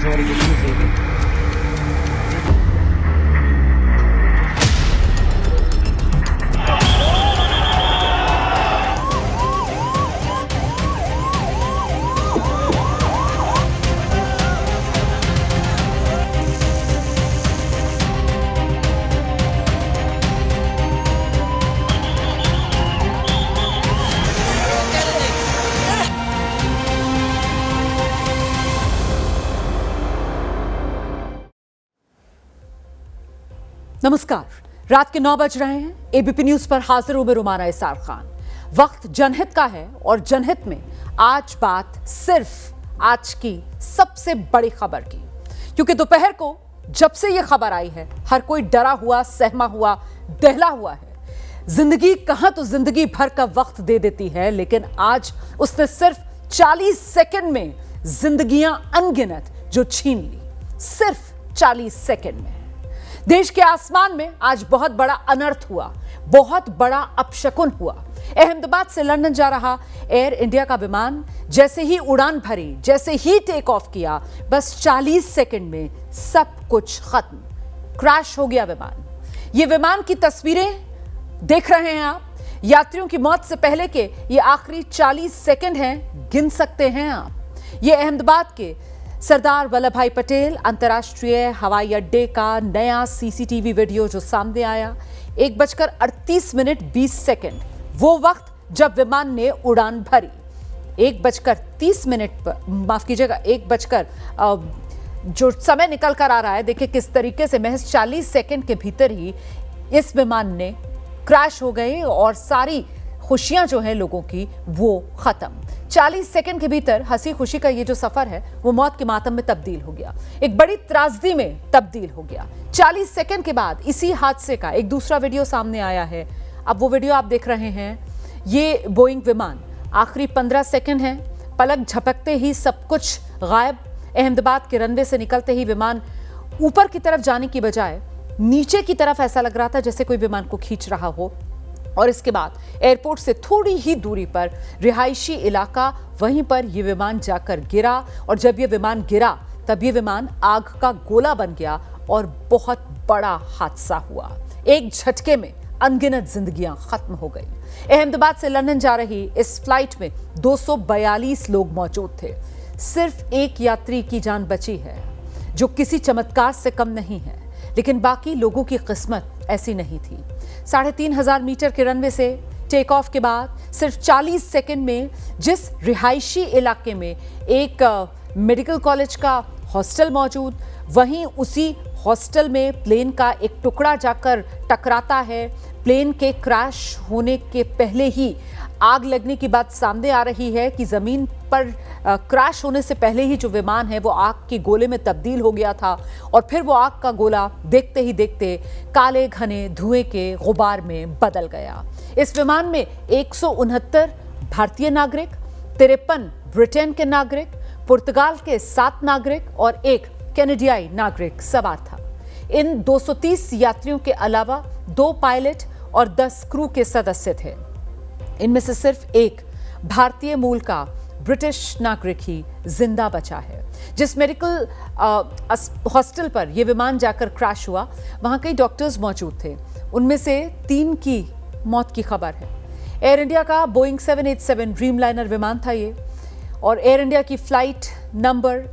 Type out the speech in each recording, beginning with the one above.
सवारी कितनी सही है। नमस्कार, रात के 9 बज रहे हैं। एबीपी न्यूज पर हाजिर हूं मैं रुमाना इसार खान। वक्त जनहित का है और जनहित में आज बात सिर्फ आज की सबसे बड़ी खबर की, क्योंकि दोपहर को जब से यह खबर आई है हर कोई डरा हुआ, सहमा हुआ, दहला हुआ है। जिंदगी कहां तो जिंदगी भर का वक्त दे देती है, लेकिन आज उसने सिर्फ 40 सेकंड में जिंदगियां अनगिनत जो छीन ली, सिर्फ 40 सेकंड में। देश के आसमान में आज बहुत बड़ा अनर्थ हुआ, बहुत बड़ा अपशकुन हुआ। अहमदाबाद से लंदन जा रहा एयर इंडिया का विमान जैसे ही उड़ान भरी, जैसे ही टेक ऑफ किया, बस 40 सेकंड में सब कुछ खत्म, क्रैश हो गया विमान। ये विमान की तस्वीरें देख रहे हैं आप। यात्रियों की मौत से पहले के ये आखिरी 40 सेकंड हैं, गिन सकते हैं आप। ये अहमदाबाद के सरदार वल्लभ भाई पटेल अंतर्राष्ट्रीय हवाई अड्डे का नया सीसीटीवी वीडियो जो सामने आया। 1:38:20, वो वक्त जब विमान ने उड़ान भरी। 1:30 पर, माफ कीजिएगा, 1 जो समय निकल कर आ रहा है, देखिए किस तरीके से महज 40 सेकंड के भीतर ही इस विमान ने क्रैश हो गए और सारी खुशियां जो है लोगों की वो खत्म। 40 सेकंड के भीतर हंसी खुशी का ये जो सफर है वो मौत के मातम में तब्दील हो गया, एक बड़ी त्रासदी में तब्दील हो गया। 40 सेकंड के बाद इसी हादसे का एक दूसरा वीडियो सामने आया है। अब वो वीडियो आप देख रहे हैं। ये बोइंग विमान आखिरी 15 सेकंड है, पलक झपकते ही सब कुछ गायब। अहमदाबाद के रनवे से निकलते ही विमान ऊपर की तरफ जाने की बजाय नीचे की तरफ ऐसा लग रहा था जैसे कोई विमान को खींच रहा हो। और इसके बाद एयरपोर्ट से थोड़ी ही दूरी पर रिहायशी इलाका, वहीं पर यह विमान जाकर गिरा। और जब यह विमान गिरा तब यह विमान आग का गोला बन गया और बहुत बड़ा हादसा हुआ। एक झटके में अनगिनत जिंदगियां खत्म हो गई। अहमदाबाद से लंदन जा रही इस फ्लाइट में 242 लोग मौजूद थे। सिर्फ एक यात्री की जान बची है, जो किसी चमत्कार से कम नहीं है, लेकिन बाकी लोगों की किस्मत ऐसी नहीं थी। 3500 मीटर के रनवे से टेक ऑफ के बाद सिर्फ 40 सेकंड में जिस रिहायशी इलाके में एक मेडिकल कॉलेज का हॉस्टल मौजूद, वहीं उसी हॉस्टल में प्लेन का एक टुकड़ा जाकर टकराता है। प्लेन के क्रैश होने के पहले ही आग लगने की बात सामने आ रही है कि जमीन पर क्रैश होने से पहले ही जो विमान है वो आग के गोले में तब्दील हो गया था। और फिर वो आग का गोला देखते ही देखते काले घने धुएं के गुबार में बदल गया। इस विमान में 169 भारतीय नागरिक, 53 ब्रिटेन के नागरिक, पुर्तगाल के 7 नागरिक और एक कैनेडियाई नागरिक सवार था। इन 230 यात्रियों के अलावा 2 पायलट और 10 क्रू के सदस्य थे। इनमें से सिर्फ एक भारतीय मूल का ब्रिटिश नागरिक ही जिंदा बचा है। जिस मेडिकल हॉस्टल पर यह विमान जाकर क्रैश हुआ, वहां कई डॉक्टर्स मौजूद थे। उनमें से 3 की मौत की खबर है। एयर इंडिया का बोइंग 787 ड्रीमलाइनर विमान था ये, और एयर इंडिया की फ्लाइट नंबर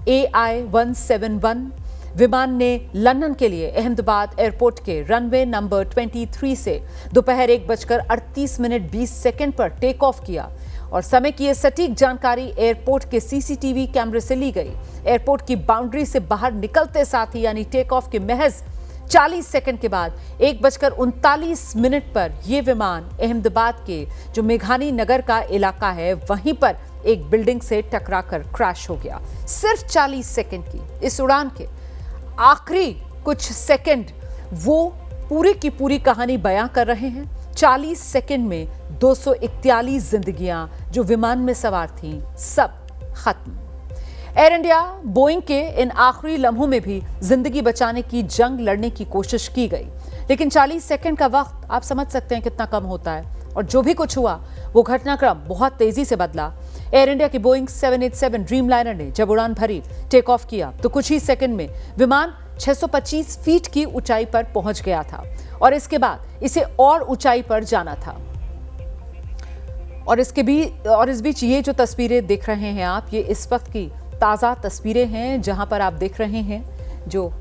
AI-171 विमान ने लंदन के लिए अहमदाबाद एयरपोर्ट के रनवे नंबर 23 से दोपहर 1:38:20 पर टेक ऑफ किया। और समय की यह सटीक जानकारी एयरपोर्ट के सीसीटीवी कैमरे से ली गई। एयरपोर्ट की बाउंड्री से बाहर निकलते साथ ही, यानी टेक ऑफ के महज 40 सेकंड के बाद 1:39 पर यह विमान अहमदाबाद के जो मेघानी नगर का इलाका है वहीं पर एक बिल्डिंग से टकराकर क्रैश हो गया। सिर्फ 40 सेकंड की इस उड़ान के आखिरी कुछ सेकंड वो पूरी की पूरी कहानी बयां कर रहे हैं। 40 सेकंड में 241 जिंदगियां जो विमान में सवार थीं, सब खत्म। एयर इंडिया बोइंग के इन आखिरी लम्हों में भी जिंदगी बचाने की जंग लड़ने की कोशिश की गई, लेकिन 40 सेकंड का वक्त आप समझ सकते हैं कितना कम होता है। और जो भी कुछ हुआ वो घटनाक्रम बहुत तेजी से बदला। एयर इंडिया की बोइंग 787 ड्रीमलाइनर ने जब उड़ान भरी, टेक ऑफ किया तो कुछ ही सेकंड में विमान 625 फीट की ऊंचाई पर पहुंच गया था और इसके बाद इसे और ऊंचाई पर जाना था। और इस बीच ये जो तस्वीरें देख रहे हैं आप, ये इस वक्त की ताज़ा तस्वीरें हैं जहां पर आप देख रहे हैं जो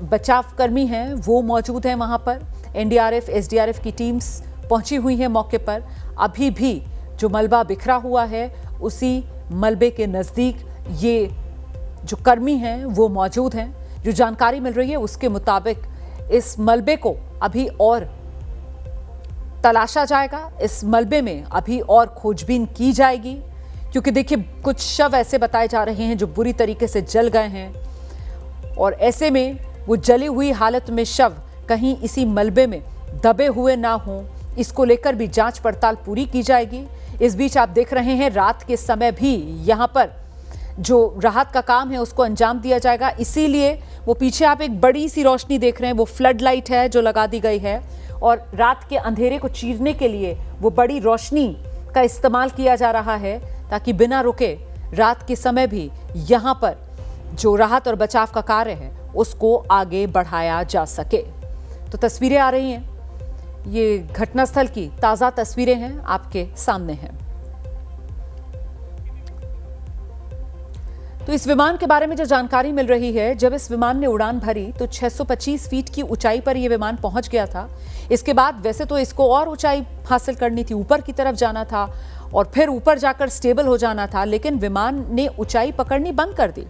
बचाव कर्मी हैं वो मौजूद हैं वहां पर। एनडीआरएफ, एसडीआरएफ की टीम्स पहुंची हुई हैं मौके पर। अभी भी जो मलबा बिखरा हुआ है उसी मलबे के नज़दीक ये जो कर्मी हैं वो मौजूद हैं। जो जानकारी मिल रही है उसके मुताबिक इस मलबे को अभी और तलाशा जाएगा, इस मलबे में अभी और खोजबीन की जाएगी, क्योंकि देखिए कुछ शव ऐसे बताए जा रहे हैं जो बुरी तरीके से जल गए हैं और ऐसे में वो जली हुई हालत में शव कहीं इसी मलबे में दबे हुए ना हों, इसको लेकर भी जांच पड़ताल पूरी की जाएगी। इस बीच आप देख रहे हैं रात के समय भी यहाँ पर जो राहत का काम है उसको अंजाम दिया जाएगा, इसीलिए वो पीछे आप एक बड़ी सी रोशनी देख रहे हैं, वो फ्लड लाइट है जो लगा दी गई है और रात के अंधेरे को चीरने के लिए वो बड़ी रोशनी का इस्तेमाल किया जा रहा है ताकि बिना रुके रात के समय भी यहाँ पर जो राहत और बचाव का कार्य है उसको आगे बढ़ाया जा सके। तो तस्वीरें आ रही हैं, ये घटनास्थल की ताज़ा तस्वीरें हैं, आपके सामने हैं। तो इस विमान के बारे में जो जानकारी मिल रही है, जब इस विमान ने उड़ान भरी तो 625 फीट की ऊंचाई पर यह विमान पहुंच गया था। इसके बाद वैसे तो इसको और ऊंचाई हासिल करनी थी, ऊपर की तरफ जाना था और फिर ऊपर जाकर स्टेबल हो जाना था, लेकिन विमान ने ऊंचाई पकड़नी बंद कर दी।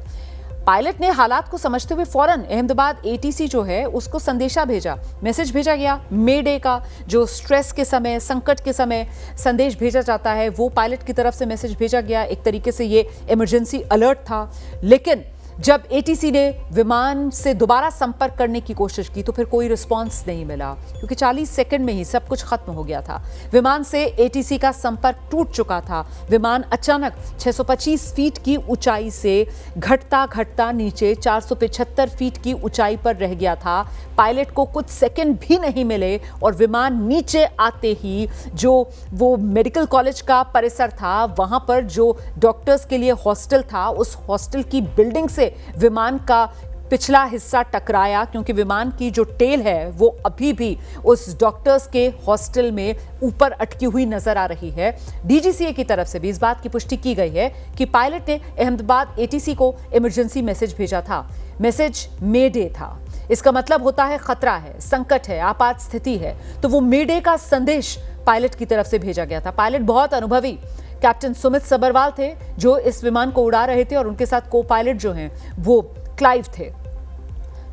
पायलट ने हालात को समझते हुए फौरन अहमदाबाद एटीसी जो है उसको संदेशा भेजा, मैसेज भेजा गया। मे डे का जो स्ट्रेस के समय, संकट के समय संदेश भेजा जाता है वो पायलट की तरफ से मैसेज भेजा गया। एक तरीके से ये इमरजेंसी अलर्ट था। लेकिन जब एटीसी ने विमान से दोबारा संपर्क करने की कोशिश की तो फिर कोई रिस्पांस नहीं मिला, क्योंकि 40 सेकंड में ही सब कुछ खत्म हो गया था। विमान से एटीसी का संपर्क टूट चुका था। विमान अचानक 625 फीट की ऊंचाई से घटता घटता नीचे 475 फीट की ऊंचाई पर रह गया था। पायलट को कुछ सेकंड भी नहीं मिले और विमान नीचे आते ही जो वो मेडिकल कॉलेज का परिसर था, वहां पर जो डॉक्टर्स के लिए हॉस्टल था, उस हॉस्टल की बिल्डिंग से विमान का पिछला हिस्सा टकराया, क्योंकि विमान की जो टेल है वो अभी भी उस डॉक्टर्स के हॉस्टल में ऊपर अटकी हुई नजर आ रही है। डीजीसीए की तरफ से भी इस बात की पुष्टि की गई है कि पायलट ने अहमदाबाद एटीसी को इमरजेंसी मैसेज भेजा था। मैसेज मे डे था, इसका मतलब होता है खतरा है, संकट है, आपात स्थिति है। तो वो मे डे का संदेश पायलट की तरफ से भेजा गया था। पायलट बहुत अनुभवी कैप्टन सुमित सबरवाल थे जो इस विमान को उड़ा रहे थे और उनके साथ को पायलट जो हैं वो क्लाइव थे।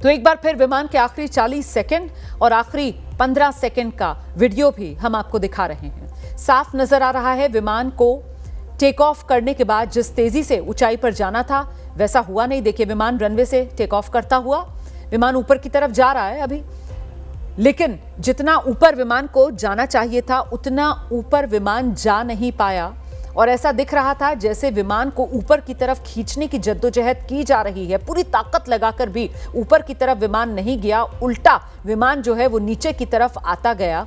तो एक बार फिर विमान के आखिरी 40 सेकंड और आखिरी 15 सेकंड का वीडियो भी हम आपको दिखा रहे हैं। साफ नजर आ रहा है विमान को टेक ऑफ करने के बाद जिस तेजी से ऊंचाई पर जाना था वैसा हुआ नहीं। देखिए विमान रनवे से टेक ऑफ करता हुआ विमान ऊपर की तरफ जा रहा है अभी, लेकिन जितना ऊपर विमान को जाना चाहिए था उतना ऊपर विमान जा नहीं पाया और ऐसा दिख रहा था जैसे विमान को ऊपर की तरफ खींचने की जद्दोजहद की जा रही है। पूरी ताकत लगाकर भी ऊपर की तरफ विमान नहीं गया, उल्टा विमान जो है वो नीचे की तरफ आता गया।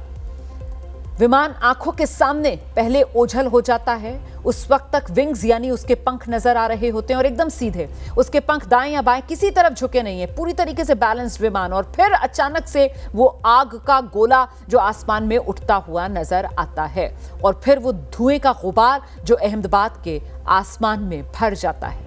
विमान आंखों के सामने पहले ओझल हो जाता है, उस वक्त तक विंग्स यानी उसके पंख नजर आ रहे होते हैं और एकदम सीधे उसके पंख दाएं या बाएं किसी तरफ झुके नहीं है, पूरी तरीके से बैलेंस्ड विमान। और फिर अचानक से वो आग का गोला जो आसमान में उठता हुआ नजर आता है और फिर वो धुएं का गुबार जो अहमदाबाद के आसमान में भर जाता है।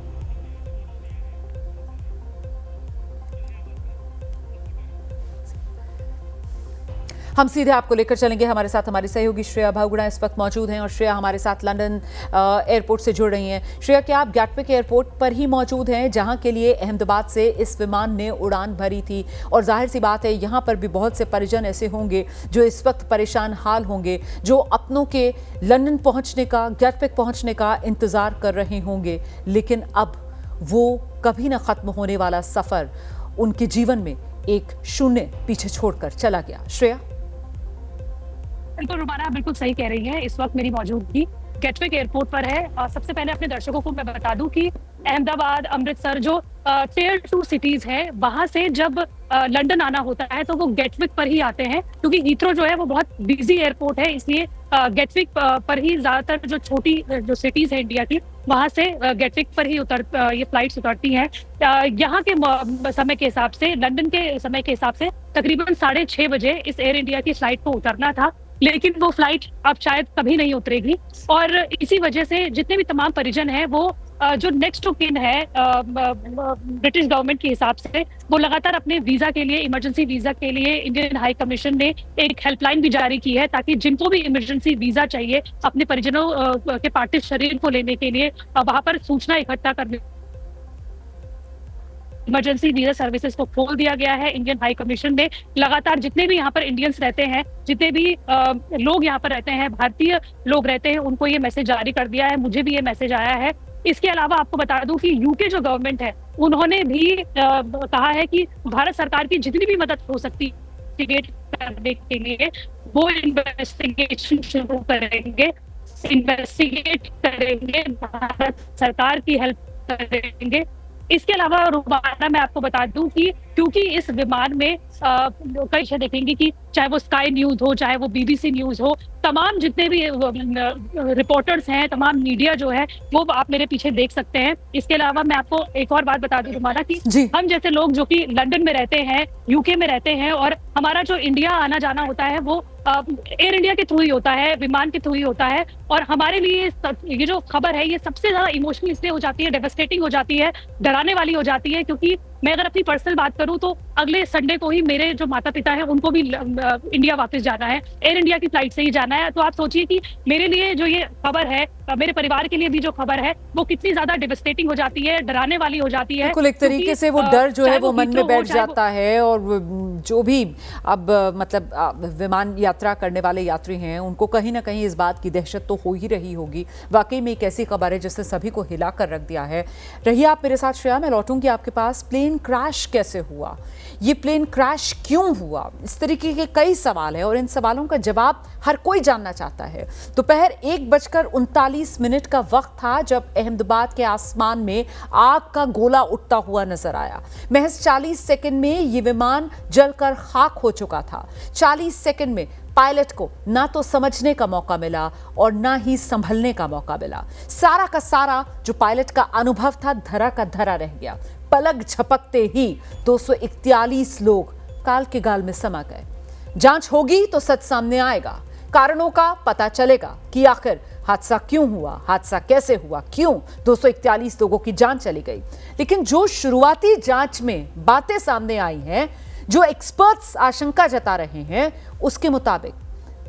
हम सीधे आपको लेकर चलेंगे, हमारे साथ हमारी सहयोगी श्रेया भागुड़ा इस वक्त मौजूद हैं और श्रेया हमारे साथ लंदन एयरपोर्ट से जुड़ रही हैं। श्रेया, क्या आप गैटविक एयरपोर्ट पर ही मौजूद हैं जहां के लिए अहमदाबाद से इस विमान ने उड़ान भरी थी? और जाहिर सी बात है यहाँ पर भी बहुत से परिजन ऐसे होंगे जो इस वक्त परेशान हाल होंगे, जो अपनों के लंदन पहुँचने का, गैटविक पहुँचने का इंतज़ार कर रहे होंगे, लेकिन अब वो कभी ना ख़त्म होने वाला सफ़र उनके जीवन में एक शून्य पीछे छोड़कर चला गया। श्रेया। बिल्कुल रुबाना, बिल्कुल सही कह रही है। इस वक्त मेरी मौजूदगी गैटविक एयरपोर्ट पर है और सबसे पहले अपने दर्शकों को मैं बता दूं कि अहमदाबाद, अमृतसर जो टियर 2 सिटीज है, वहां से जब लंदन आना होता है तो वो गैटविक पर ही आते हैं, क्योंकि हीथ्रो जो है वो बहुत बिजी एयरपोर्ट है, इसलिए गेटविक पर ही ज्यादातर जो छोटी जो सिटीज है इंडिया की, वहां से गेटविक पर ही ये फ्लाइट्स उतरती हैं। यहाँ के समय के हिसाब से, लंदन के समय के हिसाब से तकरीबन 6:30 बजे इस एयर इंडिया की फ्लाइट को उतरना था, लेकिन वो फ्लाइट अब शायद कभी नहीं उतरेगी। और इसी वजह से जितने भी तमाम परिजन हैं वो जो नेक्स्ट ऑफ किन है ब्रिटिश गवर्नमेंट के हिसाब से, वो लगातार अपने वीजा के लिए, इमरजेंसी वीजा के लिए इंडियन हाई कमीशन ने एक हेल्पलाइन भी जारी की है, ताकि जिनको भी इमरजेंसी वीजा चाहिए अपने परिजनों के पार्थिव शरीर को लेने के लिए, वहां पर सूचना इकट्ठा करने, इमरजेंसी वीजा सर्विसेज को खोल दिया गया है। इंडियन हाई कमीशन ने लगातार जितने भी यहाँ पर इंडियंस रहते हैं, जितने भी लोग यहाँ पर रहते हैं, भारतीय लोग रहते हैं, उनको ये मैसेज जारी कर दिया है। मुझे भी ये मैसेज आया है। इसके अलावा आपको बता दूं कि यूके जो गवर्नमेंट है, उन्होंने भी कहा है कि भारत सरकार की जितनी भी मदद हो सकती इन्वेस्टिगेट करने के लिए वो इन्वेस्टिगेशन शुरू करेंगे, इन्वेस्टिगेट करेंगे, भारत सरकार की हेल्प करेंगे। इसके अलावा रुबाना मैं आपको बता दूं कि क्योंकि इस विमान में कई चीजें देखेंगे कि चाहे वो स्काई न्यूज हो, चाहे वो BBC न्यूज हो, तमाम जितने भी रिपोर्टर्स हैं, तमाम मीडिया जो है, वो आप मेरे पीछे देख सकते हैं। इसके अलावा मैं आपको एक और बात बता दूं रुबाना कि हम जैसे लोग जो कि लंदन में रहते हैं, यूके में रहते हैं, और हमारा जो इंडिया आना जाना होता है वो एयर इंडिया के थ्रू ही होता है, विमान के थ्रू ही होता है। और हमारे लिए ये जो खबर है, ये सबसे ज्यादा इमोशनल इसलिए हो जाती है, डेवस्टेटिंग हो जाती है, डराने वाली हो जाती है, क्योंकि मैं अगर अपनी पर्सनल बात करूं तो अगले संडे को ही मेरे जो माता पिता हैं उनको भी इंडिया वापस जाना है, एयर इंडिया की फ्लाइट से ही जाना है। तो आप सोचिए कि मेरे लिए जो ये खबर है, मेरे परिवार के लिए भी जो खबर है, वो कितनी ज्यादा डेवस्टेटिंग हो जाती है, डराने वाली हो जाती है। बिल्कुल, एक तरीके से वो डर जो है वो मन में बैठ जाता है। और जो भी अब मतलब विमान यात्रा करने वाले यात्री हैं, उनको कहीं ना कहीं इस बात की दहशत तो हो ही रही होगी। वाकई में एक ऐसी खबर है जिसने सभी को हिला कर रख दिया है। रहिए आप मेरे साथ श्रेया, मैं लौटूंगी आपके पास। प्लेन क्रैश कैसे हुआ, ये प्लेन क्रैश क्यों हुआ, इस तरीके के कई सवाल है और इन सवालों का जवाब हर कोई जानना चाहता है। दोपहर 1:39 का वक्त था जब अहमदाबाद के आसमान में आग का गोला उठता हुआ नजर आया। महज 40 सेकंड में ये विमान जलकर खाक हो चुका था। 40 सेकंड में पायलट को ना तो समझने का मौका मिला और ना ही संभलने का मौका मिला। सारा का सारा जो पायलट का अनुभव था, धरा का धरा रह गया। पलक झपकते ही 241 लोग काल के गाल में समा गए। जांच होगी तो सच सामने आएगा, कारणों का पता चलेगा कि आखिर हादसा क्यों हुआ, हादसा कैसे हुआ, क्यों 241 लोगों की जान चली गई। लेकिन जो शुरुआती जांच में बातें सामने आई हैं, जो एक्सपर्ट्स आशंका जता रहे हैं, उसके मुताबिक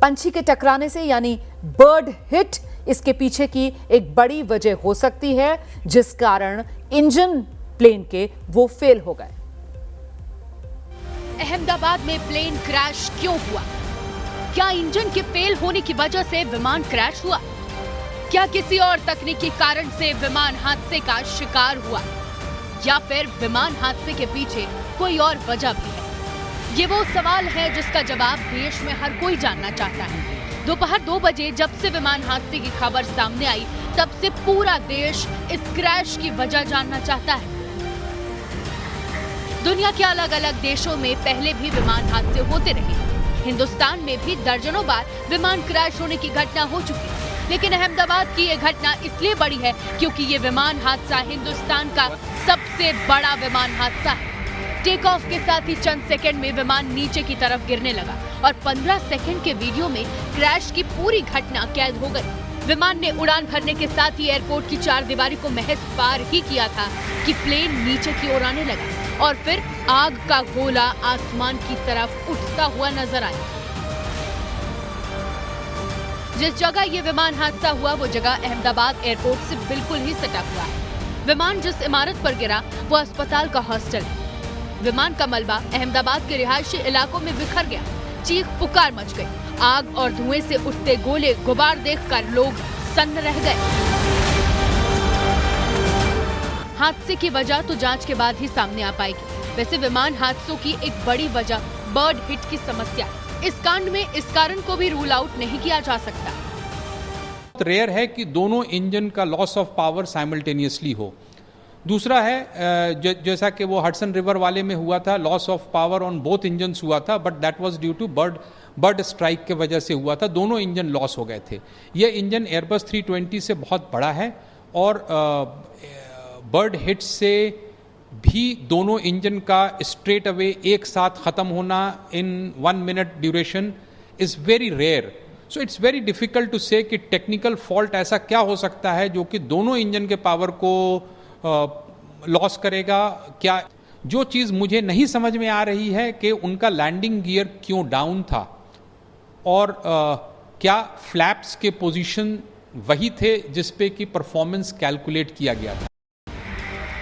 पंछी के टकराने से यानी बर्ड हिट इसके पीछे की एक बड़ी वजह हो सकती है, जिस कारण इंजन प्लेन के वो फेल हो गए। अहमदाबाद में प्लेन क्रैश क्यों हुआ? क्या इंजन के फेल होने की वजह से विमान क्रैश हुआ? क्या किसी और तकनीकी कारण से विमान हादसे का शिकार हुआ, या फिर विमान हादसे के पीछे कोई और वजह भी है? ये वो सवाल है जिसका जवाब देश में हर कोई जानना चाहता है। दोपहर 2 बजे जब से विमान हादसे की खबर सामने आई, तब से पूरा देश इस क्रैश की वजह जानना चाहता है। दुनिया के अलग अलग देशों में पहले भी विमान हादसे होते रहे। हिंदुस्तान में भी दर्जनों बार विमान क्रैश होने की घटना हो चुकी है, लेकिन अहमदाबाद की ये घटना इसलिए बड़ी है क्योंकि ये विमान हादसा हिंदुस्तान का सबसे बड़ा विमान हादसा है। टेक ऑफ के साथ ही चंद सेकंड में विमान नीचे की तरफ गिरने लगा और 15 सेकंड के वीडियो में क्रैश की पूरी घटना कैद हो गई। विमान ने उड़ान भरने के साथ ही एयरपोर्ट की 4 दीवारी को महज पार ही किया था कि प्लेन नीचे की ओर आने लगा और फिर आग का गोला आसमान की तरफ उठता हुआ नजर आया। जिस जगह ये विमान हादसा हुआ वो जगह अहमदाबाद एयरपोर्ट से बिल्कुल ही सटा हुआ है। विमान जिस इमारत पर गिरा वो अस्पताल का हॉस्टल है। विमान का मलबा अहमदाबाद के रिहायशी इलाकों में बिखर गया। चीख पुकार मच गई। आग और धुएं से उठते गोले गुबार देखकर लोग सन्न रह गए। हादसे की वजह तो जांच के बाद ही सामने आ पाएगी। वैसे विमान हादसों की एक बड़ी वजह बर्ड हिट की समस्या है। इस कांड में इस कारण को भी रूल आउट नहीं किया जा सकता। रेयर है कि दोनों इंजन का लॉस ऑफ पावर साइमल्टेनियसली हो। दूसरा है जैसा कि वो हडसन रिवर वाले में हुआ था, loss of power on both engines हुआ था, but that was due to bird strike के वजह से हुआ था, दोनों इंजन लॉस हो गए थे। ये इंजन एयरबस 320 से बहुत बड़ा है और बर्ड हिट से भी दोनों इंजन का स्ट्रेट अवे एक साथ ख़त्म होना in 1 minute duration is very rare. So it's very difficult to say कि टेक्निकल फॉल्ट ऐसा क्या हो सकता है जो कि दोनों इंजन के पावर को लॉस करेगा। क्या जो चीज़ मुझे नहीं समझ में आ रही है कि उनका लैंडिंग गियर क्यों डाउन था और क्या फ्लैप्स के पोजीशन वही थे जिस पे कि परफॉर्मेंस कैलकुलेट किया गया था।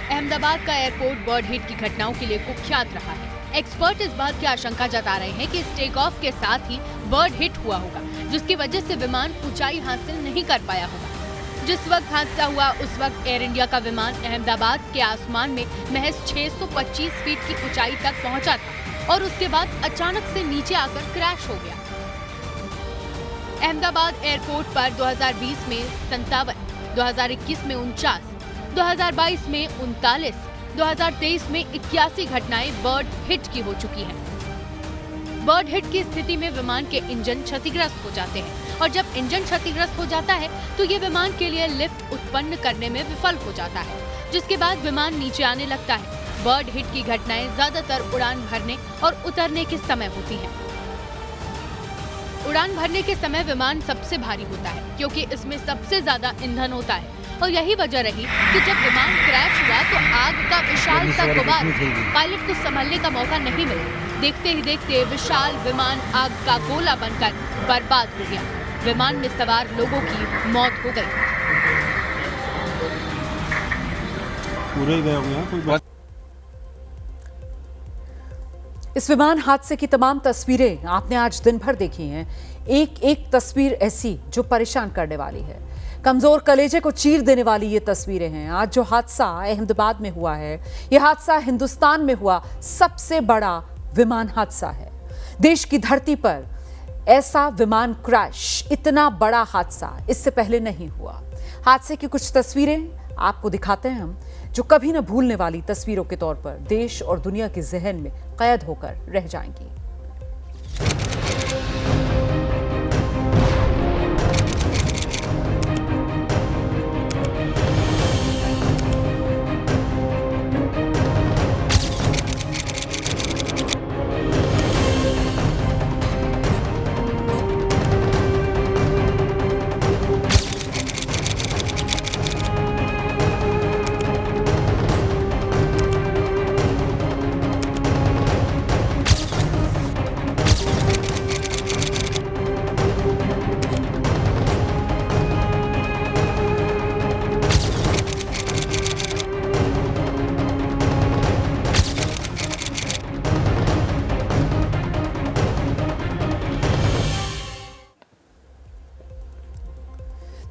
अहमदाबाद का एयरपोर्ट बर्ड हिट की घटनाओं के लिए कुख्यात रहा है। एक्सपर्ट इस बात की आशंका जता रहे हैं कि इस टेक ऑफ के साथ ही बर्ड हिट हुआ होगा, जिसकी वजह से विमान ऊंचाई हासिल नहीं कर पाया होगा। जिस वक्त हादसा हुआ उस वक्त एयर इंडिया का विमान अहमदाबाद के आसमान में महज 625 फीट की ऊंचाई तक पहुंचा था और उसके बाद अचानक से नीचे आकर क्रैश हो गया। अहमदाबाद एयरपोर्ट पर 2020 में 57, 2021 में 49, 2022 में 39, 2023 में 81 घटनाएं बर्ड हिट की हो चुकी हैं। बर्ड हिट की स्थिति में विमान के इंजन क्षतिग्रस्त हो जाते हैं और जब इंजन क्षतिग्रस्त हो जाता है तो ये विमान के लिए लिफ्ट उत्पन्न करने में विफल हो जाता है, जिसके बाद विमान नीचे आने लगता है। बर्ड हिट की घटनाएं ज्यादातर उड़ान भरने और उतरने के समय होती हैं। उड़ान भरने के समय विमान सबसे भारी होता है क्योंकि इसमें सबसे ज्यादा ईंधन होता है और यही वजह रही कि जब विमान क्रैश हुआ तो आग का विशाल सा गुबार पायलट को संभलने का मौका नहीं मिला। देखते ही देखते विशाल विमान आग का गोला बनकर बर्बाद हो गया। विमान में सवार लोगों की मौत हो गई। पूरे गए होंगे कोई बात। इस विमान हादसे की तमाम तस्वीरें आपने आज दिन भर देखी हैं। एक एक तस्वीर ऐसी जो परेशान करने वाली है, कमजोर कलेजे को चीर देने वाली ये तस्वीरें हैं। आज जो हादसा अहमदाबाद में हुआ है, यह हादसा हिंदुस्तान में हुआ सबसे बड़ा विमान हादसा है। देश की धरती पर ऐसा विमान क्रैश, इतना बड़ा हादसा इससे पहले नहीं हुआ। हादसे की कुछ तस्वीरें आपको दिखाते हैं हम, जो कभी न भूलने वाली तस्वीरों के तौर पर देश और दुनिया के जहन में कैद होकर रह जाएंगी।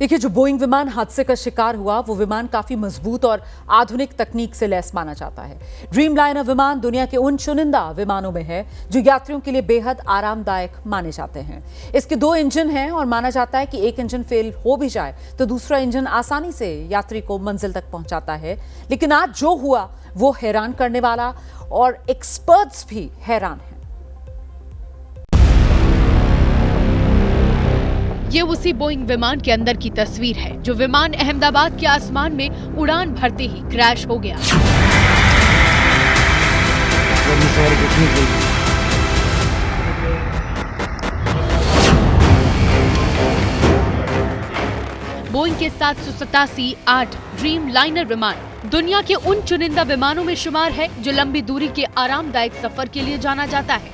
देखिए, जो बोइंग विमान हादसे का शिकार हुआ वो विमान काफी मजबूत और आधुनिक तकनीक से लैस माना जाता है। ड्रीमलाइनर विमान दुनिया के उन चुनिंदा विमानों में है जो यात्रियों के लिए बेहद आरामदायक माने जाते हैं। इसके 2 इंजन हैं और माना जाता है कि एक इंजन फेल हो भी जाए तो दूसरा इंजन आसानी से यात्री को मंजिल तक पहुंचाता है। लेकिन आज जो हुआ वो हैरान करने वाला और एक्सपर्ट्स भी हैरान हैं। ये उसी बोइंग विमान के अंदर की तस्वीर है जो विमान अहमदाबाद के आसमान में उड़ान भरते ही क्रैश हो गया। बोइंग के 787-8 ड्रीम लाइनर विमान दुनिया के उन चुनिंदा विमानों में शुमार है जो लंबी दूरी के आरामदायक सफर के लिए जाना जाता है।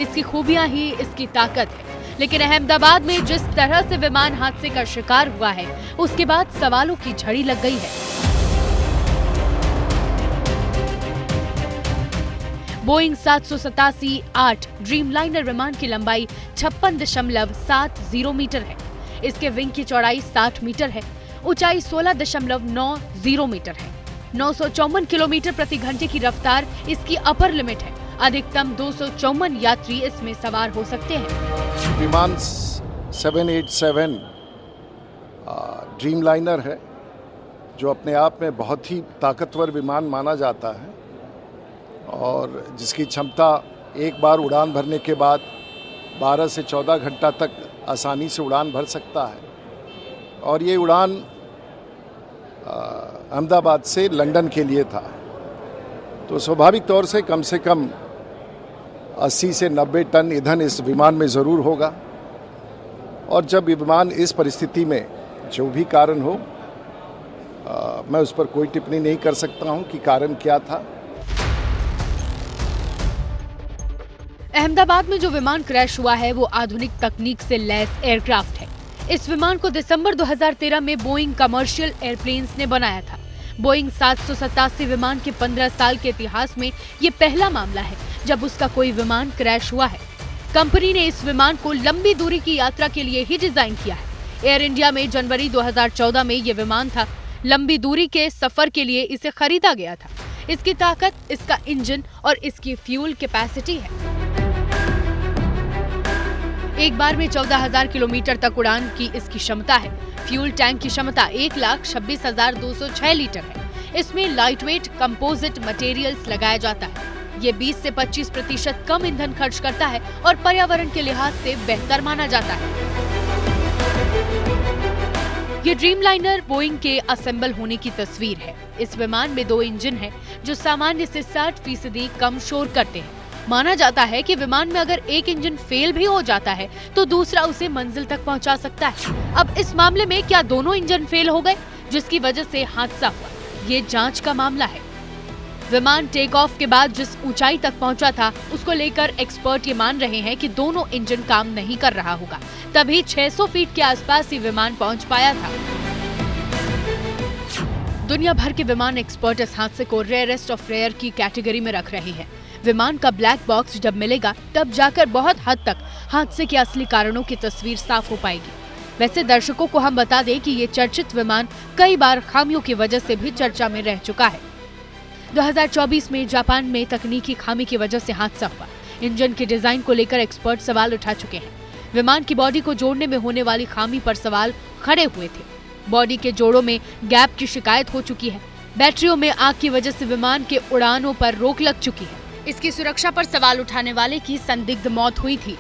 इसकी खूबियां ही इसकी ताकत है। लेकिन अहमदाबाद में जिस तरह से विमान हादसे का शिकार हुआ है उसके बाद सवालों की झड़ी लग गई है। बोइंग 787-8 ड्रीमलाइनर विमान की लंबाई 56.70 मीटर है। इसके विंग की चौड़ाई 60 मीटर है, ऊंचाई 16.90 मीटर है। 954 किलोमीटर प्रति घंटे की रफ्तार इसकी अपर लिमिट है। अधिकतम 254 यात्री इसमें सवार हो सकते हैं। विमान 787 ड्रीमलाइनर है। जो अपने आप में बहुत ही ताकतवर विमान माना जाता है और जिसकी क्षमता एक बार उड़ान भरने के बाद 12 से 14 घंटा तक आसानी से उड़ान भर सकता है। और ये उड़ान अहमदाबाद से लंदन के लिए था, तो स्वाभाविक तौर से कम 80 से 90 टन ईंधन इस विमान में ज़रूर होगा। और जब विमान इस परिस्थिति में जो भी कारण हो, मैं उस पर कोई टिप्पणी नहीं कर सकता हूं कि कारण क्या था। अहमदाबाद में जो विमान क्रैश हुआ है वो आधुनिक तकनीक से लैस एयरक्राफ्ट है। इस विमान को दिसंबर 2013 में बोइंग कमर्शियल एयरप्लेन्स ने बनाया था। बोइंग 787 विमान के 15 साल के इतिहास में ये पहला मामला है जब उसका कोई विमान क्रैश हुआ है। कंपनी ने इस विमान को लंबी दूरी की यात्रा के लिए ही डिजाइन किया है। एयर इंडिया में जनवरी 2014 में ये विमान था। लंबी दूरी के सफर के लिए इसे खरीदा गया था। इसकी ताकत, इसका इंजन और इसकी फ्यूल कैपेसिटी है। एक बार में 14,000 किलोमीटर तक उड़ान की इसकी क्षमता है। फ्यूल टैंक की क्षमता 1,26,206 लीटर है। इसमें लाइटवेट कंपोजिट मटेरियल्स लगाया जाता है। ये 20 से 25% कम ईंधन खर्च करता है और पर्यावरण के लिहाज से बेहतर माना जाता है। ये ड्रीमलाइनर बोइंग के असेंबल होने की तस्वीर है। इस विमान में 2 इंजन हैं जो सामान्य से 60% कम शोर करते हैं। माना जाता है कि विमान में अगर एक इंजन फेल भी हो जाता है तो दूसरा उसे मंजिल तक पहुंचा सकता है। अब इस मामले में क्या दोनों इंजन फेल हो गए जिसकी वजह से हादसा हुआ? ये जांच का मामला है। विमान टेक ऑफ के बाद जिस ऊंचाई तक पहुंचा था उसको लेकर एक्सपर्ट ये मान रहे हैं कि दोनों इंजन काम नहीं कर रहा होगा, तभी 600 फीट के आसपास ही विमान पहुंच पाया था। दुनिया भर के विमान एक्सपर्ट इस हादसे को रेयरेस्ट ऑफ रेयर की कैटेगरी में रख रहे हैं। विमान का ब्लैक बॉक्स जब मिलेगा तब जाकर बहुत हद तक हादसे के असली कारणों की तस्वीर साफ हो पाएगी। वैसे दर्शकों को हम बता दें कि ये चर्चित विमान कई बार खामियों की वजह से भी चर्चा में रह चुका है। 2024 में जापान में तकनीकी खामी की वजह से हादसा हुआ। इंजन के डिजाइन को लेकर एक्सपर्ट सवाल उठा चुके हैं। विमान की बॉडी को जोड़ने में होने वाली खामी पर सवाल खड़े हुए थे। बॉडी के जोड़ों में गैप की शिकायत हो चुकी है। बैटरियों में आग की वजह से विमान के उड़ानों पर रोक लग चुकी है। इसकी सुरक्षा पर सवाल उठाने वाले की संदिग्ध मौत हुई थी।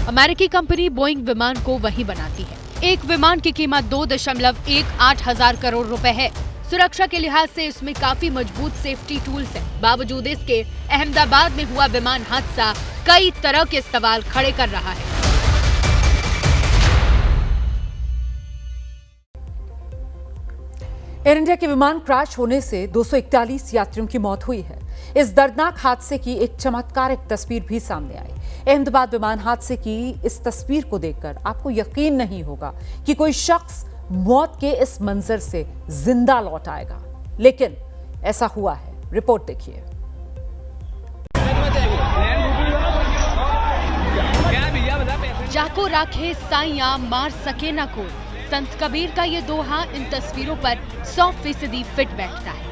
अमेरिकी कंपनी बोइंग विमान को वही बनाती है। एक विमान की कीमत 2.18 हजार करोड़ रुपए है। सुरक्षा के लिहाज से इसमें काफी मजबूत सेफ्टी टूल्स हैं। बावजूद इसके अहमदाबाद में हुआ विमान हादसा कई तरह के सवाल खड़े कर रहा है। एयर इंडिया के विमान क्रैश होने से 241 यात्रियों की मौत हुई है। इस दर्दनाक हादसे की एक चमत्कारिक तस्वीर भी सामने आई। अहमदाबाद विमान हादसे की इस तस्वीर को देखकर आपको यकीन नहीं होगा कि कोई शख्स मौत के इस मंजर से जिंदा लौट आएगा, लेकिन ऐसा हुआ है। रिपोर्ट देखिए। जाको राखे साइया मार सके ना कोई, संत कबीर का ये दोहा इन तस्वीरों पर 100% फिट बैठता है।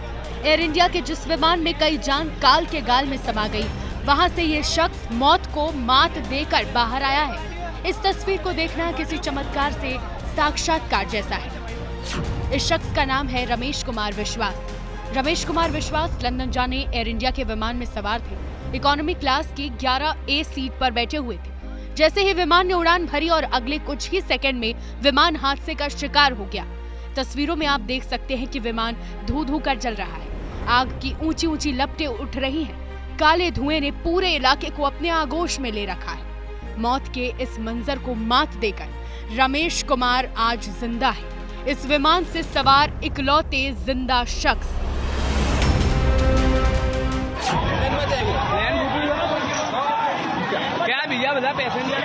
एयर इंडिया के जिस विमान में कई जान काल के गाल में समा गई, वहां से ये शख्स मौत को मात देकर बाहर आया है। इस तस्वीर को देखना किसी चमत्कार से साक्षात्कार जैसा है। इस शख्स का नाम है रमेश कुमार विश्वास। रमेश कुमार विश्वास लंदन जाने एयर इंडिया के विमान में सवार थे। इकोनॉमी क्लास की 11A सीट पर बैठे हुए थे। जैसे ही विमान ने उड़ान भरी और अगले कुछ ही सेकंड में विमान हादसे का शिकार हो गया। तस्वीरों में आप देख सकते हैं कि विमान धू-धू कर जल रहा है। आग की ऊंची ऊंची लपटें उठ रही हैं। काले धुएं ने पूरे इलाके को अपने आगोश में ले रखा है। मौत के इस मंजर को मात देकर रमेश कुमार आज जिंदा है। इस विमान से सवार इकलौते जिंदा शख्स। क्या भैया बता पैसेंजर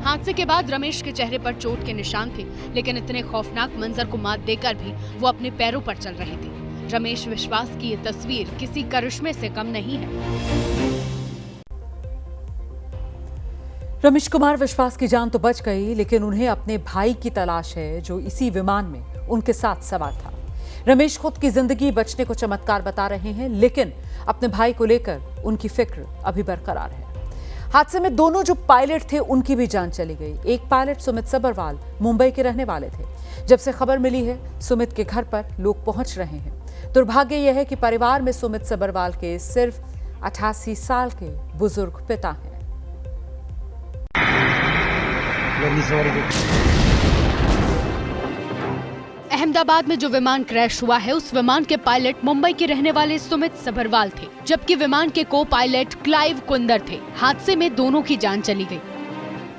हादसे के बाद रमेश के चेहरे पर चोट के निशान थे, लेकिन इतने खौफनाक मंजर को मात देकर भी वो अपने पैरों पर चल रहे थे। रमेश विश्वास की ये तस्वीर किसी करिश्मे से कम नहीं है। रमेश कुमार विश्वास की जान तो बच गई, लेकिन उन्हें अपने भाई की तलाश है जो इसी विमान में उनके साथ सवार था। रमेश खुद की जिंदगी बचने को चमत्कार बता रहे हैं, लेकिन अपने भाई को लेकर उनकी फिक्र अभी बरकरार है। हादसे में दोनों जो पायलट थे उनकी भी जान चली गई। एक पायलट सुमित सबरवाल मुंबई के रहने वाले थे। जब से खबर मिली है, सुमित के घर पर लोग पहुंच रहे हैं। दुर्भाग्य यह है कि परिवार में सुमित सबरवाल के सिर्फ 88 साल के बुजुर्ग पिता हैं। अहमदाबाद में जो विमान क्रैश हुआ है, उस विमान के पायलट मुंबई के रहने वाले सुमित सभरवाल थे, जबकि विमान के को पायलट क्लाइव कुंदर थे। हादसे में दोनों की जान चली गई।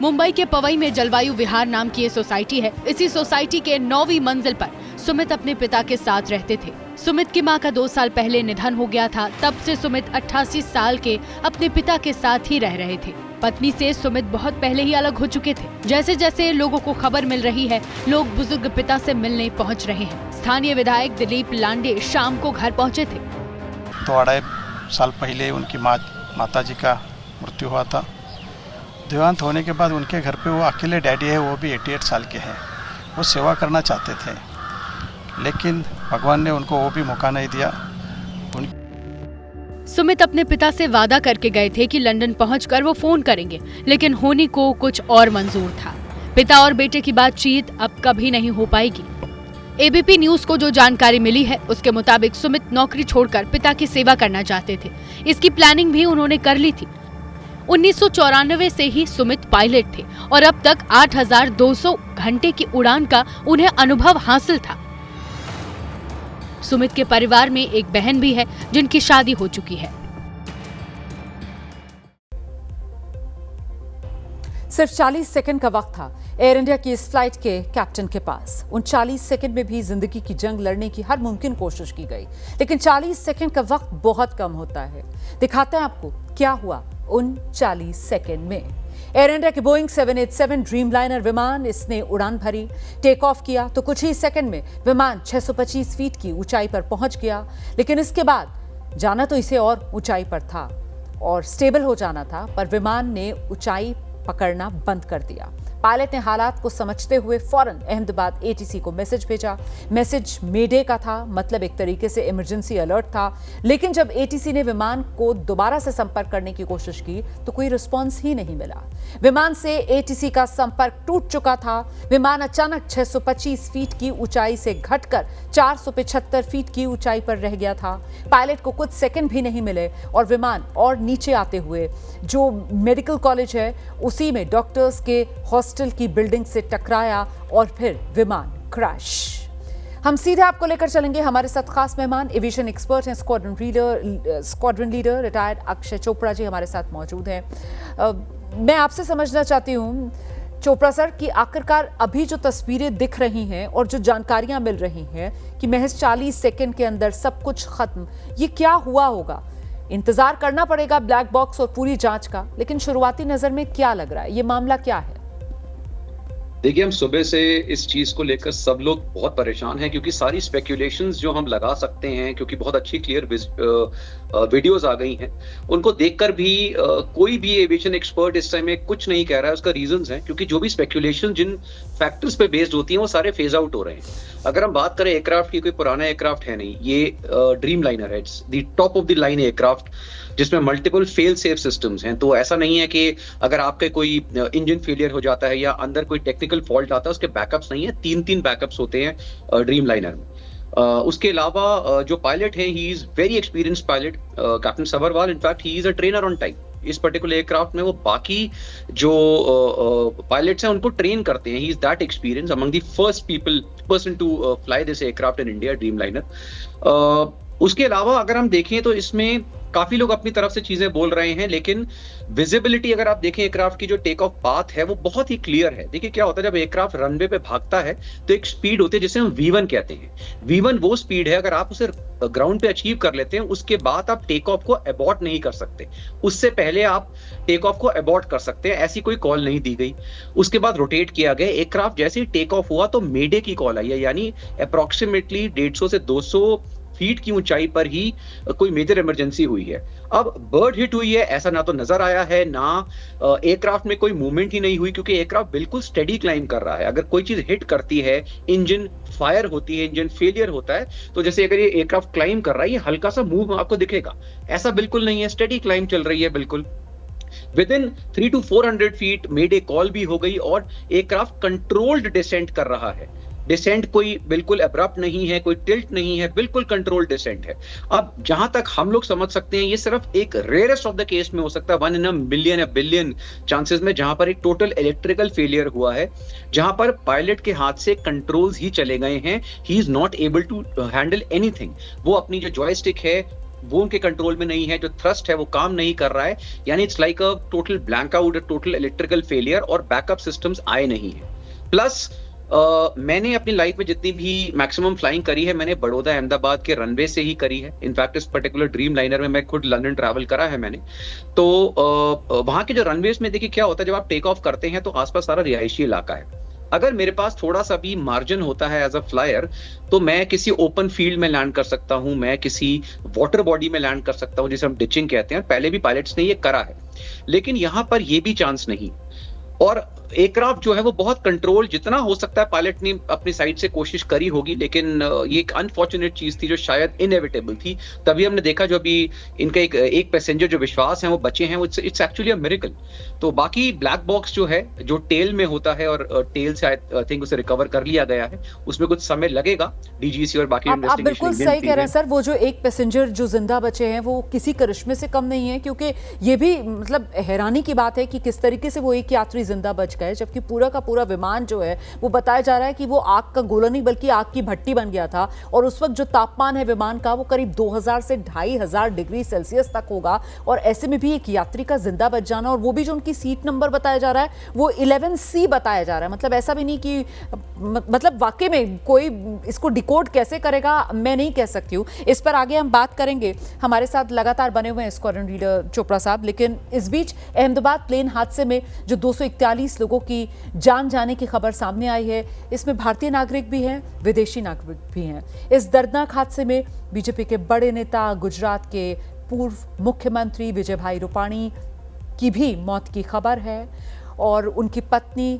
मुंबई के पवई में जलवायु विहार नाम की ये सोसाइटी है। इसी सोसाइटी के 9वीं मंजिल पर सुमित अपने पिता के साथ रहते थे। सुमित की मां का 2 साल पहले निधन हो गया था। तब से सुमित 88 साल के अपने पिता के साथ ही रह रहे थे। पत्नी से सुमित बहुत पहले ही अलग हो चुके थे। जैसे जैसे लोगों को खबर मिल रही है, लोग बुजुर्ग पिता से मिलने पहुंच रहे हैं। स्थानीय विधायक दिलीप लांडे शाम को घर पहुंचे थे। 2-2.5 साल पहले उनकी माताजी का मृत्यु हुआ था। देहांत होने के बाद उनके घर पे वो अकेले डैडी है, वो भी 88 साल के हैं। वो सेवा करना चाहते थे, लेकिन भगवान ने उनको वो भी मौका नहीं दिया। सुमित अपने पिता से वादा करके गए थे कि लंदन पहुंचकर वो फोन करेंगे, लेकिन होनी को कुछ और मंजूर था। पिता और बेटे की बातचीत अब कभी नहीं हो पाएगी। एबीपी न्यूज को जो जानकारी मिली है, उसके मुताबिक सुमित नौकरी छोड़कर पिता की सेवा करना चाहते थे। इसकी प्लानिंग भी उन्होंने कर ली थी। 1994 से ही सुमित पायलट थे और अब तक 8,200 घंटे की उड़ान का उन्हें अनुभव हासिल था। सुमित के परिवार में एक बहन भी है जिनकी शादी हो चुकी है। सिर्फ 40 सेकंड का वक्त था एयर इंडिया की इस फ्लाइट के कैप्टन के पास। उन 40 सेकंड में भी जिंदगी की जंग लड़ने की हर मुमकिन कोशिश की गई, लेकिन 40 सेकंड का वक्त बहुत कम होता है। दिखाते हैं आपको क्या हुआ उन 40 सेकंड में। एयर इंडिया के बोइंग 787 ड्रीमलाइनर विमान, इसने उड़ान भरी, टेक ऑफ किया तो कुछ ही सेकंड में विमान 625 फीट की ऊंचाई पर पहुंच गया। लेकिन इसके बाद जाना तो इसे और ऊंचाई पर था और स्टेबल हो जाना था, पर विमान ने ऊंचाई पकड़ना बंद कर दिया। पायलट ने हालात को समझते हुए फौरन अहमदाबाद एटीसी को मैसेज भेजा। मैसेज मेडे का था, मतलब एक तरीके से इमरजेंसी अलर्ट था। लेकिन जब एटीसी ने विमान को दोबारा से संपर्क करने की कोशिश की तो कोई रिस्पांस ही नहीं मिला। विमान से एटीसी का संपर्क टूट चुका था। विमान अचानक 625 फीट की ऊंचाई से घटकर 475 फीट की ऊंचाई पर रह गया था। पायलट को कुछ सेकंड भी नहीं मिले और विमान और नीचे आते हुए जो मेडिकल कॉलेज है उसी में डॉक्टर्स के हॉस्टल की बिल्डिंग से टकराया और फिर विमान क्रैश। हम सीधे आपको लेकर चलेंगे। हमारे साथ खास मेहमान, एविएशन एक्सपर्ट हैं, squadron leader retired Akshay Chopra ji हमारे साथ मौजूद हैं। मैं आपसे समझना चाहती हूं चोपड़ा सर कि आखिरकार अभी जो तस्वीरें दिख रही हैं और जो जानकारियां मिल रही हैं कि महज 40 सेकंड के अंदर सब कुछ खत्म, ये क्या हुआ होगा? इंतजार करना पड़ेगा ब्लैक बॉक्स और पूरी जांच का, लेकिन शुरुआती नजर में क्या लग रहा है, ये मामला क्या है? देखिए, हम सुबह से इस चीज को लेकर सब लोग बहुत परेशान हैं, क्योंकि सारी स्पेक्यूलेशंस जो हम लगा सकते हैं, क्योंकि बहुत अच्छी क्लियर वीडियोस आ गई हैं, उनको देखकर भी कोई भी एविएशन एक्सपर्ट इस टाइम में कुछ नहीं कह रहा है। उसका रीजंस हैं, क्योंकि जो भी स्पेक्यूलेशन जिन फैक्टर्स पे बेस्ड होती हैं वो सारे फेज आउट हो रहे हैं। अगर हम बात करें एयरक्राफ्ट की, कोई पुराना एयरक्राफ्ट है नहीं, ये ड्रीम लाइनर है, the top of the line aircraft जिसमें मल्टीपल फेल सेफ सिस्टम्स हैं। तो ऐसा नहीं है कि अगर आपके कोई इंजन फेलियर हो जाता है या अंदर कोई टेक्निकल फॉल्ट आता है, उसके बैकअप्स नहीं है। 3 बैकअप्स होते हैं ड्रीम लाइनर में। उसके अलावा जो पायलट है, he is very experienced pilot, captain Sabharwal. In fact he is a trainer on time. इस पर्टिकुलर एयरक्राफ्ट में वो बाकी जो पायलट्स हैं उनको ट्रेन करते हैं। He is that experience, among the first person to fly this aircraft in India, Dreamliner. उसके अलावा अगर हम देखें तो इसमें काफी लोग अपनी तरफ से चीजें बोल रहे हैं, लेकिन विजिबिलिटी अगर आप देखें एयरक्राफ्ट की जो टेक ऑफ पाथ है वो बहुत ही क्लियर है। देखिए क्या होता है, जब एयरक्राफ्ट रनवे पे भागता है तो एक स्पीड होती है जिसे हम V1 कहते हैं। V1 वो स्पीड है, अगर आप उसे ग्राउंड पे अचीव कर लेते हैं उसके बाद आप टेक ऑफ को अबॉर्ट नहीं कर सकते। उससे पहले आप टेक ऑफ को अबॉर्ट कर सकते हैं, ऐसी कोई कॉल नहीं दी गई। उसके बाद रोटेट किया गया एयरक्राफ्ट, जैसे ही टेक ऑफ हुआ तो मेडे की कॉल आई है, यानी अप्रोक्सीमेटली 150 से 200 फीट की ऊंचाई पर ही कोई मेजर इमरजेंसी हुई है। अब बर्ड हिट हुई है ऐसा ना तो नजर आया है, ना एयरक्राफ्ट में कोई मूवमेंट ही नहीं हुई, क्योंकि एयरक्राफ्ट बिल्कुल स्टेडी क्लाइंब कर रहा है। अगर कोई चीज हिट करती है, इंजन फायर होती है, इंजन फेलियर होता है, तो जैसे अगर ये एयरक्राफ्ट क्लाइंब कर रहा है, ये हल्का सा मूव आपको दिखेगा, ऐसा बिल्कुल नहीं है, स्टेडी क्लाइंब चल रही है बिल्कुल। With in 300 to 400 feet mayday call भी हो गई और एयरक्राफ्ट कंट्रोल्ड डिसेंट कर रहा है। डिसेंट कोई बिल्कुल अब्रप्ट नहीं है, कोई टिल्ट नहीं है, बिल्कुल कंट्रोल्ड डिसेंट है। अब जहां तक हम लोग समझ सकते हैं, ये सिर्फ एक रेयरेस्ट ऑफ द केस में हो सकता है, 1 in a million या बिलियन चांसेस में, जहां पर एक टोटल इलेक्ट्रिकल फेलियर हुआ है, जहां पर पायलट के हाथ से कंट्रोल्स ही चले गए हैं। He is not able to handle anything. वो अपनी जो जॉयस्टिक है वो उनके कंट्रोल में नहीं है, जो थ्रस्ट है वो काम नहीं कर रहा है, यानी it's like a total blank out, total electrical failure, और बैकअप सिस्टम्स आए नहीं है। प्लस मैंने अपनी लाइफ में जितनी भी मैक्सिमम फ्लाइंग करी है, मैंने बड़ौदा अहमदाबाद के रनवे से ही करी है। इनफैक्ट इस पर्टिकुलर ड्रीम लाइनर में मैं खुद लंदन ट्रैवल करा है मैंने। तो वहां के जो रनवेज में देखिए क्या होता है, जब आप टेक ऑफ करते हैं तो आसपास सारा रिहायशी इलाका है। अगर मेरे पास थोड़ा सा भी मार्जिन होता है एज अ फ्लायर, तो मैं किसी ओपन फील्ड में लैंड कर सकता हूं, मैं किसी वाटर बॉडी में लैंड कर सकता हूं, जिसे हम डिचिंग कहते हैं। पहले भी पायलट्स ने ये करा है, लेकिन यहां पर ये भी चांस नहीं। और एयरक्राफ्ट जो है वो बहुत कंट्रोल, जितना हो सकता है पायलट ने अपनी साइड से कोशिश करी होगी, लेकिन ये एक अनफॉर्चुनेट चीज थी जो शायद इनएविटेबल थी। तभी हमने देखा जो अभी इनका एक पैसेंजर जो विश्वास है वो बचे हैं, इट्स एक्चुअली अ मिरेकल। तो बाकी ब्लैक बॉक्स जो है, जो टेल में होता है, और टेल से आई थिंक उसे रिकवर कर लिया गया है, उसमें कुछ समय लगेगा। डीजीसी और बाकी आप बिल्कुल सही कह रहे हैं सर। वो जो एक पैसेंजर जो जिंदा बचे हैं वो किसी करिश्मे से कम नहीं है, क्योंकि ये भी मतलब हैरानी की बात है कि किस तरीके से वो एक यात्री जिंदा बच गए, जबकि पूरा का पूरा विमान जो है वो बताया जा रहा है कि वो आग का गोला नहीं बल्कि आग की भट्टी बन गया था। और उस वक्त जो तापमान है विमान का वो करीब 2000 से 2500 डिग्री सेल्सियस तक होगा। और ऐसे में भी एक यात्री का जिंदा बच जाना, और वो भी जो उनकी सीट नंबर बताया जा रहा है वो 11C बताया जा रहा है। मतलब ऐसा भी नहीं कि मतलब वाकई में कोई इसको डिकोड कैसे करेगा, मैं नहीं कह सकती हूँ। इस पर आगे हम बात करेंगे। हमारे साथ लगातार बने हुए हैं स्क्वाड्रन लीडर चोपड़ा साहब। लेकिन इस बीच अहमदाबाद प्लेन हादसे में जो 241 लोगों की जान जाने की खबर सामने आई है, इसमें भारतीय नागरिक भी हैं, विदेशी नागरिक भी हैं। इस दर्दनाक हादसे में बीजेपी के बड़े नेता, गुजरात के पूर्व मुख्यमंत्री विजय भाई रूपाणी की भी मौत की खबर है। और उनकी पत्नी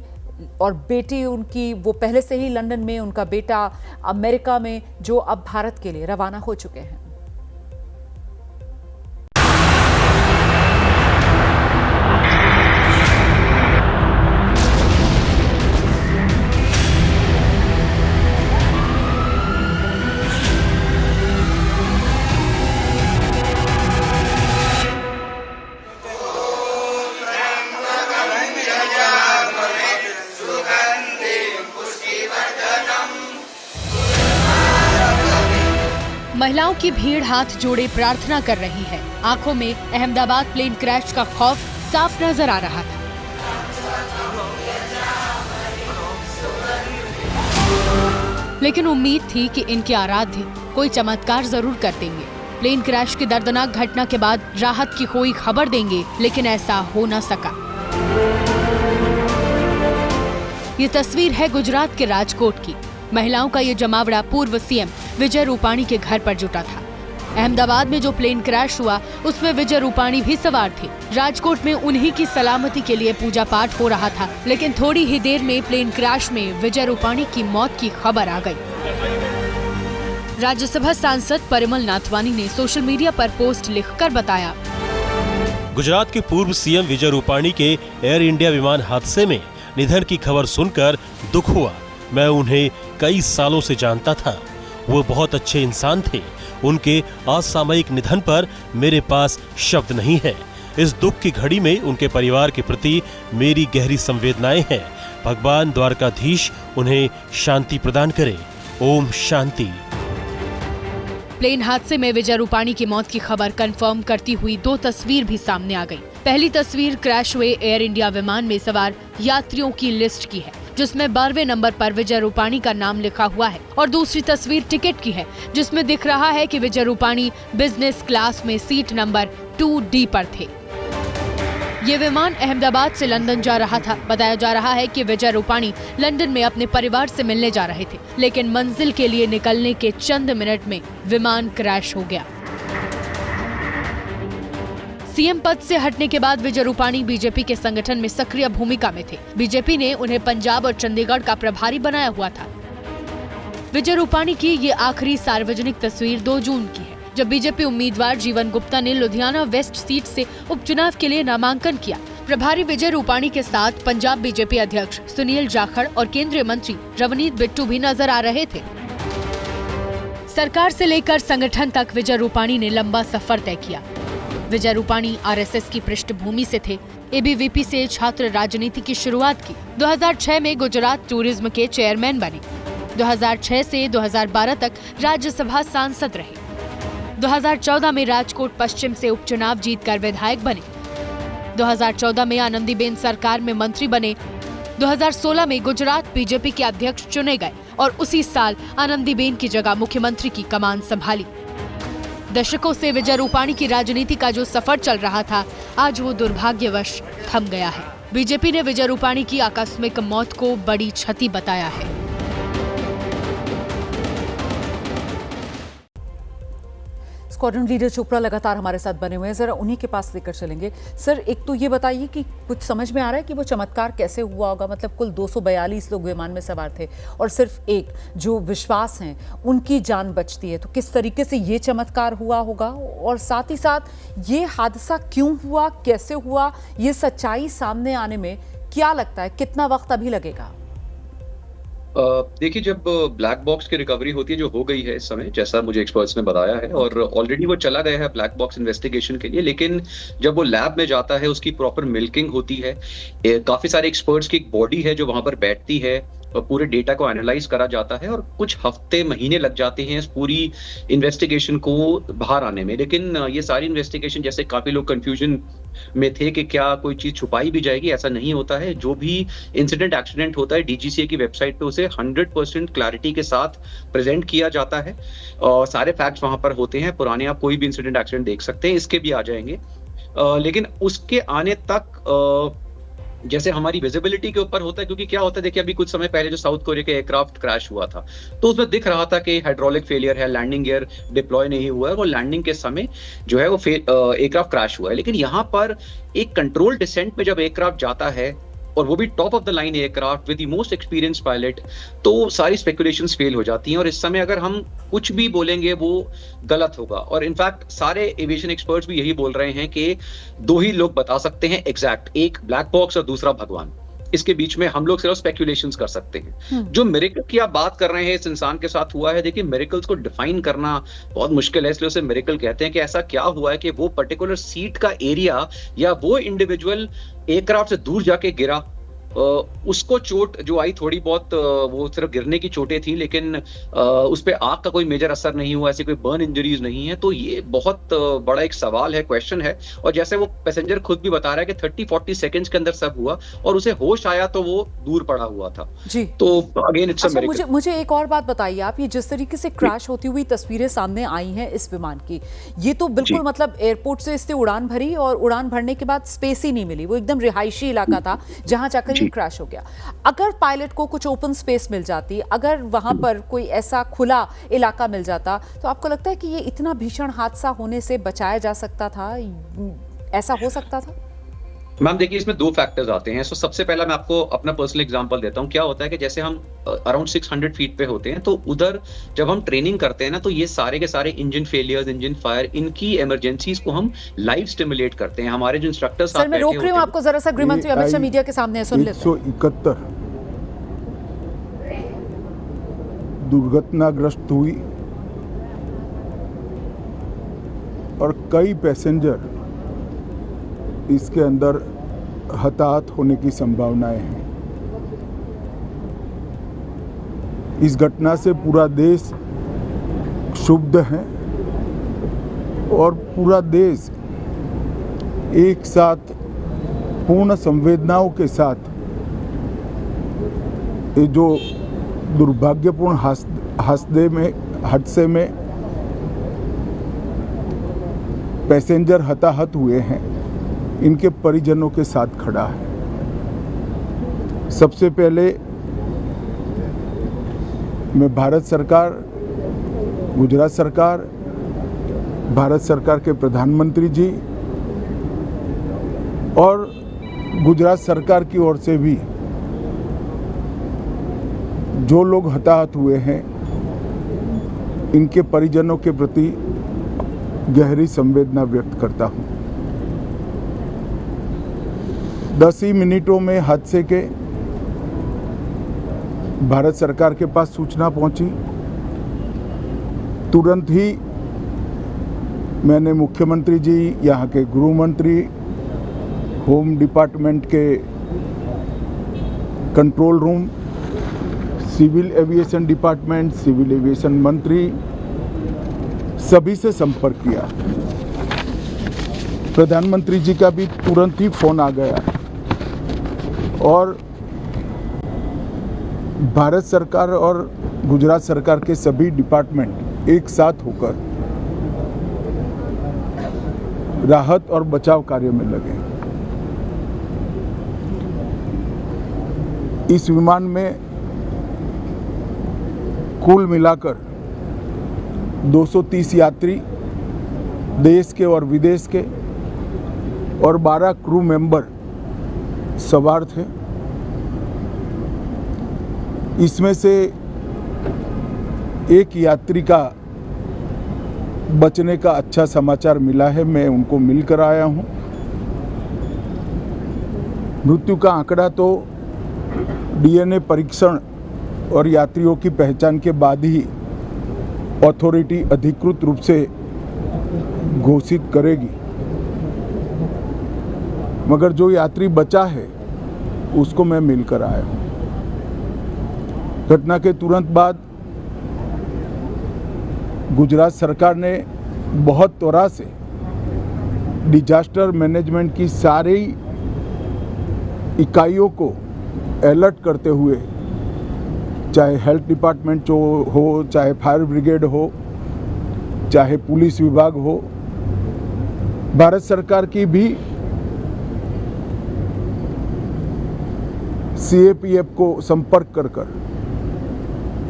और बेटी उनकी, वो पहले से ही लंदन में, उनका बेटा अमेरिका में, जो अब भारत के लिए रवाना हो चुके हैं। महिलाओं की भीड़ हाथ जोड़े प्रार्थना कर रही है। आंखों में अहमदाबाद प्लेन क्रैश का खौफ साफ नजर आ रहा था। लेकिन उम्मीद थी कि इनके आराध्य कोई चमत्कार जरूर कर देंगे, प्लेन क्रैश की दर्दनाक घटना के बाद राहत की कोई खबर देंगे, लेकिन ऐसा हो न सका। ये तस्वीर है गुजरात के राजकोट की। महिलाओं का ये जमावड़ा पूर्व सीएम विजय रूपाणी के घर पर जुटा था। अहमदाबाद में जो प्लेन क्रैश हुआ उसमें विजय रूपाणी भी सवार थे। राजकोट में उन्हीं की सलामती के लिए पूजा पाठ हो रहा था, लेकिन थोड़ी ही देर में प्लेन क्रैश में विजय रूपाणी की मौत की खबर आ गई। राज्यसभा सांसद परिमल नाथवानी ने सोशल मीडिया पर पोस्ट लिखकर बताया, गुजरात के पूर्व सीएम विजय रूपाणी के एयर इंडिया विमान हादसे में निधन की खबर सुनकर दुख हुआ। मैं उन्हें कई सालों से जानता था, वो बहुत अच्छे इंसान थे। उनके असामयिक निधन पर मेरे पास शब्द नहीं है। इस दुख की घड़ी में उनके परिवार के प्रति मेरी गहरी संवेदनाएं हैं। भगवान द्वारकाधीश उन्हें शांति प्रदान करे। ओम शांति। प्लेन हादसे में विजय रूपाणी की मौत की खबर कंफर्म करती हुई दो तस्वीर भी सामने आ गई। पहली तस्वीर क्रैश हुए एयर इंडिया विमान में सवार यात्रियों की लिस्ट की है, जिसमें 12वें नंबर पर विजय रूपाणी का नाम लिखा हुआ है, और दूसरी तस्वीर टिकट की है, जिसमें दिख रहा है कि विजय रूपाणी बिजनेस क्लास में सीट नंबर 2D पर थे। ये विमान अहमदाबाद से लंदन जा रहा था। बताया जा रहा है कि विजय रूपाणी लंदन में अपने परिवार से मिलने जा रहे थे, लेकिन मंजिल के लिए निकलने के चंद मिनट में विमान क्रैश हो गया। सीएम पद से हटने के बाद विजय रूपाणी बीजेपी के संगठन में सक्रिय भूमिका में थे। बीजेपी ने उन्हें पंजाब और चंडीगढ़ का प्रभारी बनाया हुआ था। विजय रूपाणी की ये आखिरी सार्वजनिक तस्वीर 2 जून की है, जब बीजेपी उम्मीदवार जीवन गुप्ता ने लुधियाना वेस्ट सीट से उपचुनाव के लिए नामांकन किया। प्रभारी विजय रूपाणी के साथ पंजाब बीजेपी अध्यक्ष सुनील जाखड़ और केंद्रीय मंत्री रवनीत बिट्टू भी नजर आ रहे थे। सरकार से लेकर संगठन तक विजय रूपाणी ने लंबा सफर तय किया। विजय रूपाणी आरएसएस की पृष्ठभूमि से थे। एबीवीपी से छात्र राजनीति की शुरुआत की। 2006 में गुजरात टूरिज्म के चेयरमैन बने। 2006 से 2012 तक राज्यसभा सांसद रहे। 2014 में राजकोट पश्चिम से उपचुनाव जीतकर विधायक बने। 2014 में आनंदीबेन सरकार में मंत्री बने। 2016 में गुजरात बीजेपी के अध्यक्ष चुने गए और उसी साल आनंदीबेन की जगह मुख्यमंत्री की कमान संभाली। दशकों से विजय रूपाणी की राजनीति का जो सफर चल रहा था, आज वो दुर्भाग्यवश थम गया है। बीजेपी ने विजय रूपाणी की आकस्मिक मौत को बड़ी क्षति बताया है। स्क्वाड्रन लीडर चोपड़ा लगातार हमारे साथ बने हुए हैं, जरा उन्हीं के पास लेकर चलेंगे। सर, एक तो ये बताइए कि कुछ समझ में आ रहा है कि वो चमत्कार कैसे हुआ होगा? मतलब कुल 242 लोग विमान में सवार थे और सिर्फ एक जो विश्वास हैं उनकी जान बचती है, तो किस तरीके से ये चमत्कार हुआ होगा? और साथ ही साथ ये हादसा क्यों हुआ, कैसे हुआ, ये सच्चाई सामने आने में क्या लगता है कितना वक्त अभी लगेगा? देखिए, जब ब्लैक बॉक्स की रिकवरी होती है, जो हो गई है इस समय, जैसा मुझे एक्सपर्ट्स ने बताया है, और ऑलरेडी वो चला गया है ब्लैक बॉक्स इन्वेस्टिगेशन के लिए, लेकिन जब वो लैब में जाता है उसकी प्रॉपर मिल्किंग होती है। काफी सारे एक्सपर्ट्स की एक बॉडी है जो वहां पर बैठती है और पूरे डेटा को एनालाइज करा जाता है, और कुछ हफ्ते महीने लग जाते हैं इस पूरी इन्वेस्टिगेशन को बाहर आने में। लेकिन ये सारी इन्वेस्टिगेशन, जैसे काफी लोग कंफ्यूजन में थे कि क्या कोई चीज छुपाई भी जाएगी, ऐसा नहीं होता है। जो भी इंसिडेंट एक्सीडेंट होता है, डीजीसीए की वेबसाइट पे उसे 100% क्लैरिटी के साथ प्रेजेंट किया जाता है और सारे फैक्ट्स वहां पर होते हैं। पुराने आप कोई भी इंसिडेंट एक्सीडेंट देख सकते हैं, इसके भी आ जाएंगे। लेकिन उसके आने तक जैसे हमारी विजिबिलिटी के ऊपर होता है, क्योंकि क्या होता है, देखिए अभी कुछ समय पहले जो साउथ कोरिया के एयरक्राफ्ट क्रैश हुआ था, तो उसमें दिख रहा था कि हाइड्रोलिक फेलियर है, लैंडिंग गियर डिप्लॉय नहीं हुआ है, वो लैंडिंग के समय जो है वो एयरक्राफ्ट क्रैश हुआ है। लेकिन यहाँ पर एक कंट्रोल डिसेंट में जब एयरक्राफ्ट जाता है, और वो भी top of the line aircraft with the most experience pilot, तो सारी स्पेकुलेशंस फेल हो जाती हैं। और इस समय अगर हम कुछ भी बोलेंगे वो गलत होगा। और इनफैक्ट सारे एविएशन एक्सपर्ट्स भी यही बोल रहे हैं कि 2 ही लोग बता सकते हैं एग्जैक्ट, एक ब्लैक बॉक्स और दूसरा भगवान। इसके बीच में हम लोग सिर्फ स्पेकुलेशंस कर सकते हैं। जो मिरेकल की आप बात कर रहे हैं इस इंसान के साथ हुआ है, देखिए मिरेकल्स को डिफाइन करना बहुत मुश्किल है, इसलिए उसे मिरेकल कहते हैं कि ऐसा क्या हुआ है कि वो पर्टिकुलर सीट का एरिया या वो इंडिविजुअल एयरक्राफ्ट से दूर जाके गिरा। उसको चोट जो आई थोड़ी बहुत, वो सिर्फ गिरने की चोटें थी, लेकिन उस पे आग का कोई मेजर असर नहीं हुआ, ऐसी कोई बर्न इंजरीज नहीं है। तो ये बहुत बड़ा एक सवाल है, क्वेश्चन है। और जैसे वो पैसेंजर खुद भी बता रहा है कि 30-40 सेकंड्स के अंदर सब हुआ और उसे होश आया तो वो दूर पड़ा हुआ था जी। तो अगेन इट्स अ मिरेकल। मुझे एक और बात बताइए आप, ये जिस तरीके से क्रैश होती हुई तस्वीरें सामने आई हैं इस विमान की, ये तो बिल्कुल मतलब एयरपोर्ट से इसने उड़ान भरी और उड़ान भरने के बाद स्पेस ही नहीं मिली। वो एकदम रिहायशी इलाका था जहां जाकर क्रैश हो गया। अगर पायलट को कुछ ओपन स्पेस मिल जाती, अगर वहां पर कोई ऐसा खुला इलाका मिल जाता, तो आपको लगता है कि ये इतना भीषण हादसा होने से बचाया जा सकता था? ऐसा हो सकता था? मैम देखिए, इसमें 2 फैक्टर्स आते हैं। सबसे पहला मैं आपको अपना पर्सनल एग्जांपल देता हूँ। क्या होता है कि जैसे हम अराउंड 600 फीट पे होते हैं, तो उधर जब हम ट्रेनिंग करते हैं ना, तो ये सारे के सारे इंजन फेलियर्स, इंजन फायर, इनकी इमरजेंसीज को हम लाइव स्टिमुलेट करते हैं। हमारे जो इंस्ट्रक्टर्स सर, मैं रोक रही हूँ आपको जरा सा, गृहमंत्री अमित शाह मीडिया के सामने सुन लेते हैं। 171 दुर्घटनाग्रस्त हुई और कई पैसेंजर इसके अंदर हताहत होने की संभावनाएं हैं। इस घटना से पूरा देश क्षुब्ध है और पूरा देश एक साथ पूर्ण संवेदनाओं के साथ ये जो दुर्भाग्यपूर्ण हादसे में पैसेंजर हताहत हुए हैं, इनके परिजनों के साथ खड़ा है। सबसे पहले मैं भारत सरकार, गुजरात सरकार, भारत सरकार के प्रधानमंत्री जी और गुजरात सरकार की ओर से भी जो लोग हताहत हुए हैं इनके परिजनों के प्रति गहरी संवेदना व्यक्त करता हूं। 10 ही मिनटों में हादसे के भारत सरकार के पास सूचना पहुंची। तुरंत ही मैंने मुख्यमंत्री जी, यहाँ के गृह मंत्री, होम डिपार्टमेंट के control room, civil aviation department, civil aviation मंत्री, सभी से संपर्क किया। प्रधानमंत्री जी का भी तुरंत ही फोन आ गया और भारत सरकार और गुजरात सरकार के सभी डिपार्टमेंट एक साथ होकर राहत और बचाव कार्य में लगे। इस विमान में कुल मिलाकर 230 यात्री देश के और विदेश के और 12 क्रू मेंबर सवार थे। इसमें से एक यात्री का बचने का अच्छा समाचार मिला है, मैं उनको मिलकर आया हूं। मृत्यु का आंकड़ा तो डीएनए परीक्षण और यात्रियों की पहचान के बाद ही अथॉरिटी अधिकृत रूप से घोषित करेगी, मगर जो यात्री बचा है उसको मैं मिलकर आया हूं। घटना के तुरंत बाद गुजरात सरकार ने बहुत त्वरा से डिजास्टर मैनेजमेंट की सारी इकाइयों को अलर्ट करते हुए, चाहे हेल्थ डिपार्टमेंट जो हो, चाहे फायर ब्रिगेड हो, चाहे पुलिस विभाग हो, भारत सरकार की भी सीएपीएफ को संपर्क कर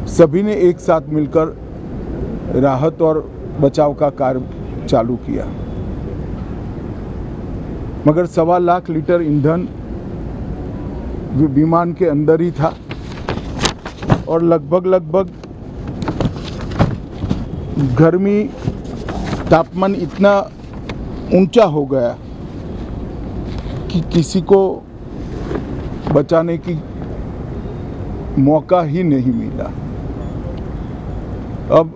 सभी ने एक साथ मिलकर राहत और बचाव का कार्य चालू किया। मगर 1.25 लाख लीटर ईंधन विमान के अंदर ही था और लगभग गर्मी, तापमान इतना ऊंचा हो गया कि किसी को बचाने की मौका ही नहीं मिला। अब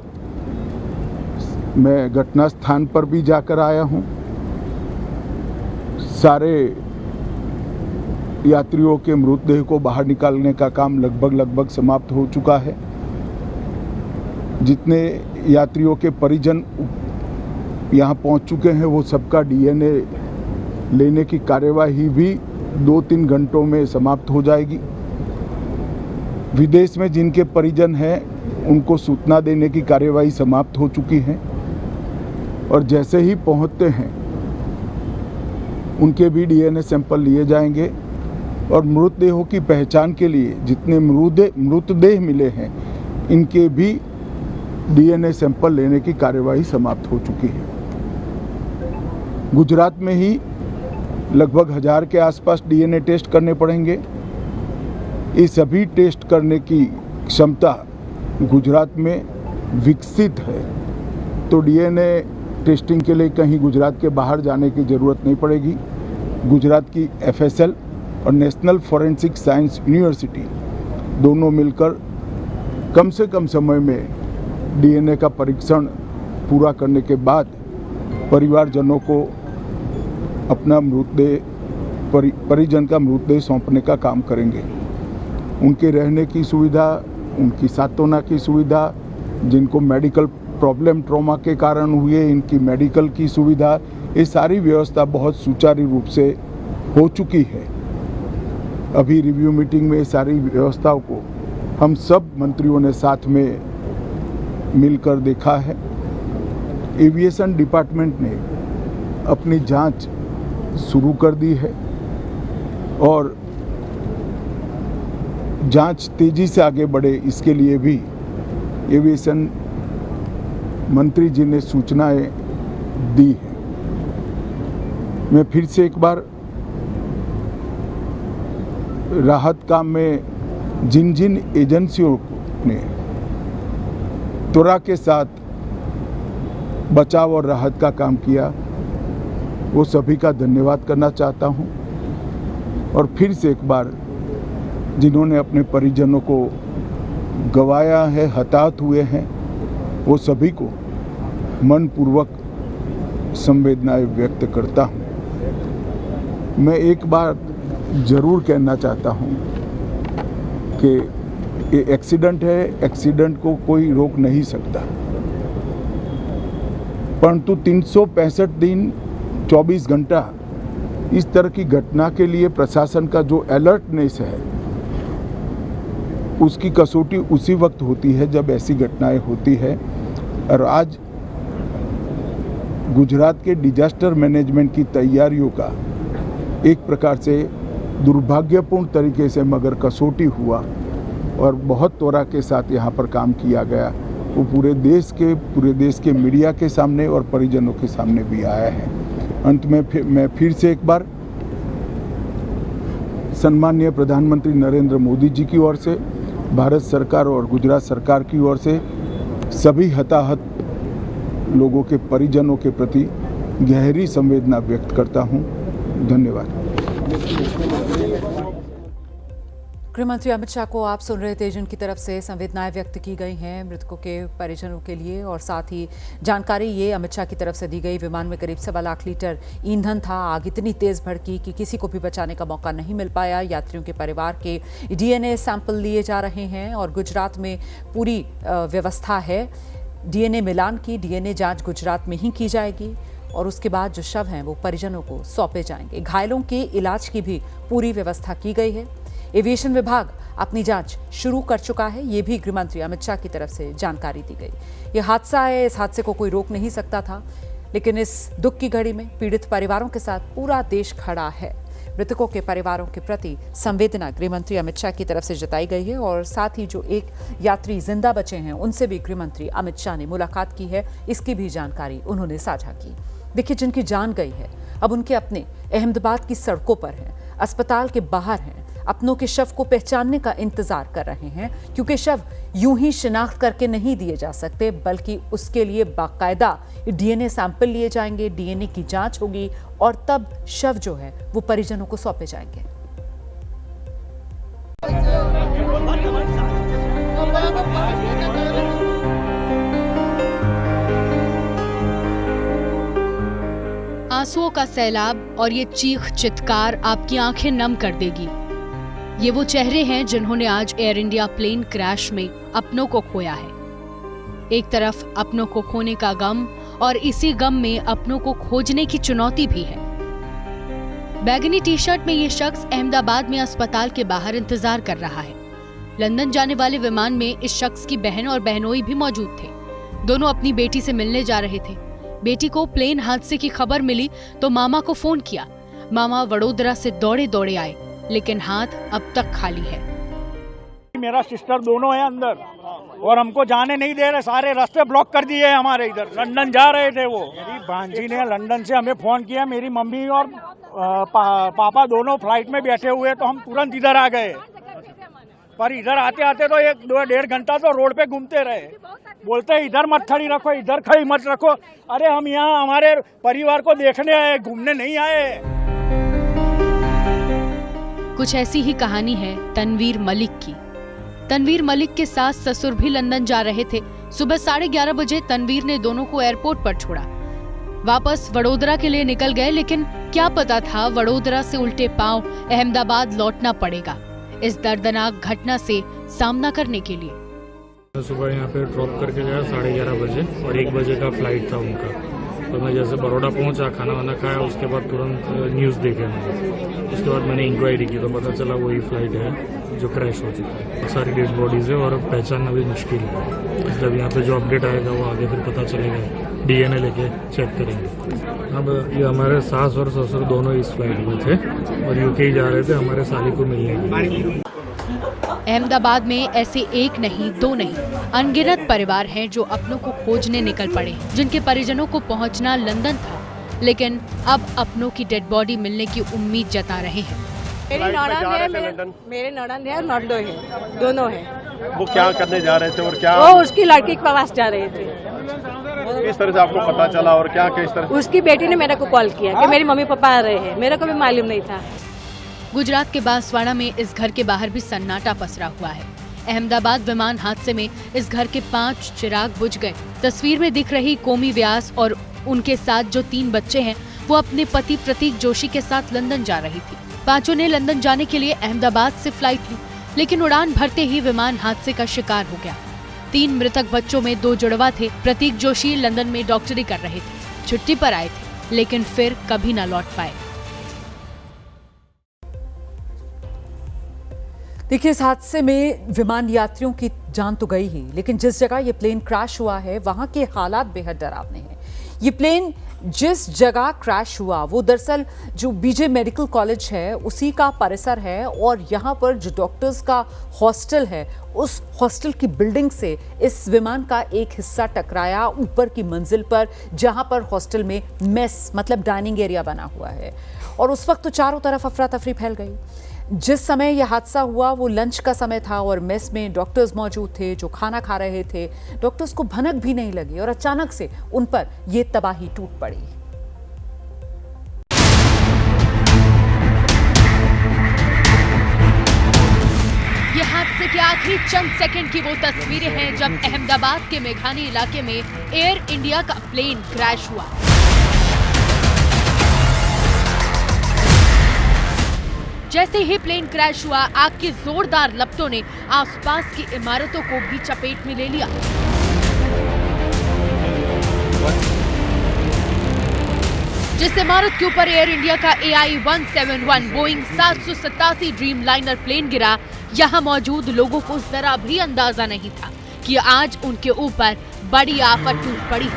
मैं घटना स्थान पर भी जाकर आया हूं। सारे यात्रियों के मृतदेह को बाहर निकालने का काम लगभग समाप्त हो चुका है। जितने यात्रियों के परिजन यहाँ पहुँच चुके हैं वो सबका डीएनए लेने की कार्यवाही भी 2-3 घंटों में समाप्त हो जाएगी। विदेश में जिनके परिजन हैं उनको सूचना देने की कार्यवाही समाप्त हो चुकी है और जैसे ही पहुंचते हैं उनके भी डीएनए सैंपल लिए जाएंगे और मृतदेहों की पहचान के लिए जितने मृतदेह मिले हैं इनके भी डीएनए सैंपल लेने की कार्यवाही समाप्त हो चुकी है। गुजरात में ही लगभग 1000 के आसपास डीएनए टेस्ट करने पड़ेंगे। ये सभी टेस्ट करने की क्षमता गुजरात में विकसित है, तो डीएनए टेस्टिंग के लिए कहीं गुजरात के बाहर जाने की ज़रूरत नहीं पड़ेगी। गुजरात की एफएसएल और नेशनल फॉरेंसिक साइंस यूनिवर्सिटी दोनों मिलकर कम से कम समय में डीएनए का परीक्षण पूरा करने के बाद परिवारजनों को अपना मृतदेह परिजन का मृतदेह सौंपने का काम करेंगे। उनके रहने की सुविधा, उनकी सांत्वना की सुविधा, जिनको मेडिकल प्रॉब्लम ट्रॉमा के कारण हुए इनकी मेडिकल की सुविधा, ये सारी व्यवस्था बहुत सुचारू रूप से हो चुकी है। अभी रिव्यू मीटिंग में सारी व्यवस्थाओं को हम सब मंत्रियों ने साथ में मिलकर देखा है। एविएशन डिपार्टमेंट ने अपनी जांच शुरू कर दी है और जांच तेजी से आगे बढ़े, इसके लिए भी एविएशन मंत्री जी ने सूचनाएं दी है। मैं फिर से एक बार राहत काम में जिन जिन एजेंसियों ने त्वरा के साथ बचाव और राहत का काम किया, वो सभी का धन्यवाद करना चाहता हूं। और फिर से एक बार जिन्होंने अपने परिजनों को गंवाया है, हताहत हुए हैं, वो सभी को मनपूर्वक संवेदनाएं व्यक्त करता हूं। मैं एक बार जरूर कहना चाहता हूं कि ये एक्सीडेंट है, एक्सीडेंट को कोई रोक नहीं सकता, परंतु 365 दिन 24 घंटा इस तरह की घटना के लिए प्रशासन का जो अलर्टनेस है, उसकी कसौटी उसी वक्त होती है जब ऐसी घटनाएं होती है। और आज गुजरात के डिजास्टर मैनेजमेंट की तैयारियों का एक प्रकार से दुर्भाग्यपूर्ण तरीके से मगर कसौटी हुआ और बहुत त्वरा के साथ यहाँ पर काम किया गया, वो पूरे देश के मीडिया के सामने और परिजनों के सामने भी आया है। अंत में मैं फिर से एक बार सम्माननीय प्रधानमंत्री नरेंद्र मोदी जी की ओर से, भारत सरकार और गुजरात सरकार की ओर से सभी हताहत लोगों के परिजनों के प्रति गहरी संवेदना व्यक्त करता हूं। धन्यवाद। गृहमंत्री अमित शाह को आप सुन रहे थे, जिनकी तरफ से संवेदनाएं व्यक्त की गई हैं मृतकों के परिजनों के लिए। और साथ ही जानकारी ये अमित शाह की तरफ से दी गई, विमान में करीब 1.25 लाख लीटर ईंधन था। आग इतनी तेज भड़की कि किसी को भी बचाने का मौका नहीं मिल पाया। यात्रियों के परिवार के डीएनए सैंपल लिए जा रहे हैं और गुजरात में पूरी व्यवस्था है डीएनए मिलान की। डीएनए जांच गुजरात में ही की जाएगी और उसके बाद जो शव हैं वो परिजनों को सौंपे जाएंगे। घायलों के इलाज की भी पूरी व्यवस्था की गई है। एविएशन विभाग अपनी जांच शुरू कर चुका है, ये भी गृहमंत्री अमित शाह की तरफ से जानकारी दी गई। ये हादसा है, इस हादसे को कोई रोक नहीं सकता था, लेकिन इस दुख की घड़ी में पीड़ित परिवारों के साथ पूरा देश खड़ा है। मृतकों के परिवारों के प्रति संवेदना गृहमंत्री अमित शाह की तरफ से जताई गई है और साथ ही जो एक यात्री जिंदा बचे हैं उनसे भी गृहमंत्री अमित शाह ने मुलाकात की है, इसकी भी जानकारी उन्होंने साझा की। देखिए, जिनकी जान गई है अब उनके अपने अहमदाबाद की सड़कों पर हैं, अस्पताल के बाहर हैं, अपनों के शव को पहचानने का इंतजार कर रहे हैं, क्योंकि शव यूं ही शिनाख्त करके नहीं दिए जा सकते, बल्कि उसके लिए बाकायदा डीएनए सैंपल लिए जाएंगे, डीएनए की जांच होगी और तब शव जो है वो परिजनों को सौंपे जाएंगे। आंसुओं का सैलाब और ये चीख चित्कार आपकी आंखें नम कर देगी। ये वो चेहरे हैं जिन्होंने आज एयर इंडिया प्लेन क्रैश में अपनों को खोया है। एक तरफ अपनों को खोने का गम और इसी गम में अपनों को खोजने की चुनौती भी है। बैगनी टी शर्ट में ये शख्स अहमदाबाद में अस्पताल के बाहर इंतजार कर रहा है। लंदन जाने वाले विमान में इस शख्स की बहन और बहनोई भी मौजूद थे। दोनों अपनी बेटी से मिलने जा रहे थे। बेटी को प्लेन हादसे की खबर मिली तो मामा को फोन किया। मामा वडोदरा से दौड़े दौड़े आए, लेकिन हाथ अब तक खाली है। मेरा सिस्टर दोनों है अंदर और हमको जाने नहीं दे रहे, सारे रास्ते ब्लॉक कर दिए हमारे। इधर लंदन जा रहे थे वो। मेरी भांजी ने लंदन से हमें फोन किया, मेरी मम्मी और पापा दोनों फ्लाइट में बैठे हुए, तो हम तुरंत इधर आ गए। पर इधर आते आते तो 1-1.5 घंटा तो रोड पे घूमते रहे। बोलते इधर मत खड़ी रखो, इधर खड़ी मत रखो। अरे हम यहाँ हमारे परिवार को देखने आए, घूमने नहीं आए। कुछ ऐसी ही कहानी है तनवीर मलिक की। तनवीर मलिक के सास ससुर भी लंदन जा रहे थे। सुबह 11:30 बजे तनवीर ने दोनों को एयरपोर्ट पर छोड़ा। वापस वडोदरा के लिए निकल गए, लेकिन क्या पता था वडोदरा से उल्टे पांव अहमदाबाद लौटना पड़ेगा इस दर्दनाक घटना से सामना करने के लिए। सुबह यहाँ पे ड्रॉप करके गया 11:30 बजे और 1 बजे का फ्लाइट था उनका। तो मैं जैसे बड़ौदा पहुंचा, खाना वाना खाया, उसके बाद तुरंत न्यूज़ देखे मैंने। उसके बाद मैंने इंक्वायरी की तो पता चला वही फ्लाइट है जो क्रैश हो चुका है। सारी डेड बॉडीज है और पहचानना भी मुश्किल है, मतलब यहाँ पे जो अपडेट आएगा वो आगे फिर पता चलेगा। DNA लेके चेक करेंगे। अब ये हमारे सास और ससुर दोनों इस फ्लाइट में थे और यूके जा रहे थे हमारे साली को मिलने। अहमदाबाद में ऐसे एक नहीं, दो नहीं, अनगिनत परिवार हैं जो अपनों को खोजने निकल पड़े, जिनके परिजनों को पहुंचना लंदन था, लेकिन अब अपनों की डेड बॉडी मिलने की उम्मीद जता रहे हैं। मेरी ननद है और नॉर्डो है, दोनों है। वो क्या करने जा रहे थे और क्या वो उसकी लड़की के पास जा रहे थे। किस तरह से आपको पता चला और क्या किस तरह? उसकी बेटी ने मेरे को कॉल किया कि मेरी मम्मी पापा आ रहे हैं, मेरे को भी मालूम नहीं था। गुजरात के बांसवाड़ा में इस घर के बाहर भी सन्नाटा पसरा हुआ है। अहमदाबाद विमान हादसे में इस घर के 5 चिराग बुझ गए। तस्वीर में दिख रही कोमी व्यास और उनके साथ जो 3 बच्चे हैं, वो अपने पति प्रतीक जोशी के साथ लंदन जा रही थी। पांचों ने लंदन जाने के लिए अहमदाबाद से फ्लाइट ली, लेकिन उड़ान भरते ही विमान हादसे का शिकार हो गया। 3 मृतक बच्चों में 2 जुड़वा थे। प्रतीक जोशी लंदन में डॉक्टरी कर रहे थे, छुट्टी पर आए थे, लेकिन फिर कभी न लौट पाए। देखिए, इस हादसे में विमान यात्रियों की जान तो गई ही, लेकिन जिस जगह ये प्लेन क्रैश हुआ है वहां के हालात बेहद डरावने हैं। ये प्लेन जिस जगह क्रैश हुआ वो दरअसल जो बीजे मेडिकल कॉलेज है उसी का परिसर है, और यहाँ पर जो डॉक्टर्स का हॉस्टल है उस हॉस्टल की बिल्डिंग से इस विमान का एक हिस्सा टकराया ऊपर की मंजिल पर, जहाँ पर हॉस्टल में मेस मतलब डाइनिंग एरिया बना हुआ है। और उस वक्त तो चारों तरफ अफरा तफरी फैल गई। जिस समय यह हादसा हुआ वो लंच का समय था और मेस में डॉक्टर्स मौजूद थे जो खाना खा रहे थे। डॉक्टर्स को भनक भी नहीं लगी और अचानक से उन पर यह तबाही टूट पड़ी। ये हादसे के आखिरी चंद सेकंड की वो तस्वीरें हैं जब अहमदाबाद के मेघानी इलाके में एयर इंडिया का प्लेन क्रैश हुआ। जैसे ही प्लेन क्रैश हुआ, आग की जोरदार लपटों ने आसपास की इमारतों को भी चपेट में ले लिया। जिस इमारत के ऊपर एयर इंडिया का AI-171 Boeing 787 dream liner plane गिरा, यहाँ मौजूद लोगों को जरा भी अंदाजा नहीं था कि आज उनके ऊपर बड़ी आफत टूट पड़ी।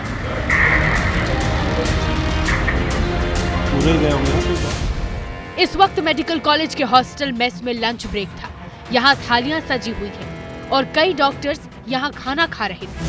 पूरे गए होंगे। इस वक्त मेडिकल कॉलेज के हॉस्टल मेस में लंच ब्रेक था। यहाँ थालियां सजी हुई थी और कई डॉक्टर्स यहाँ खाना खा रहे थे।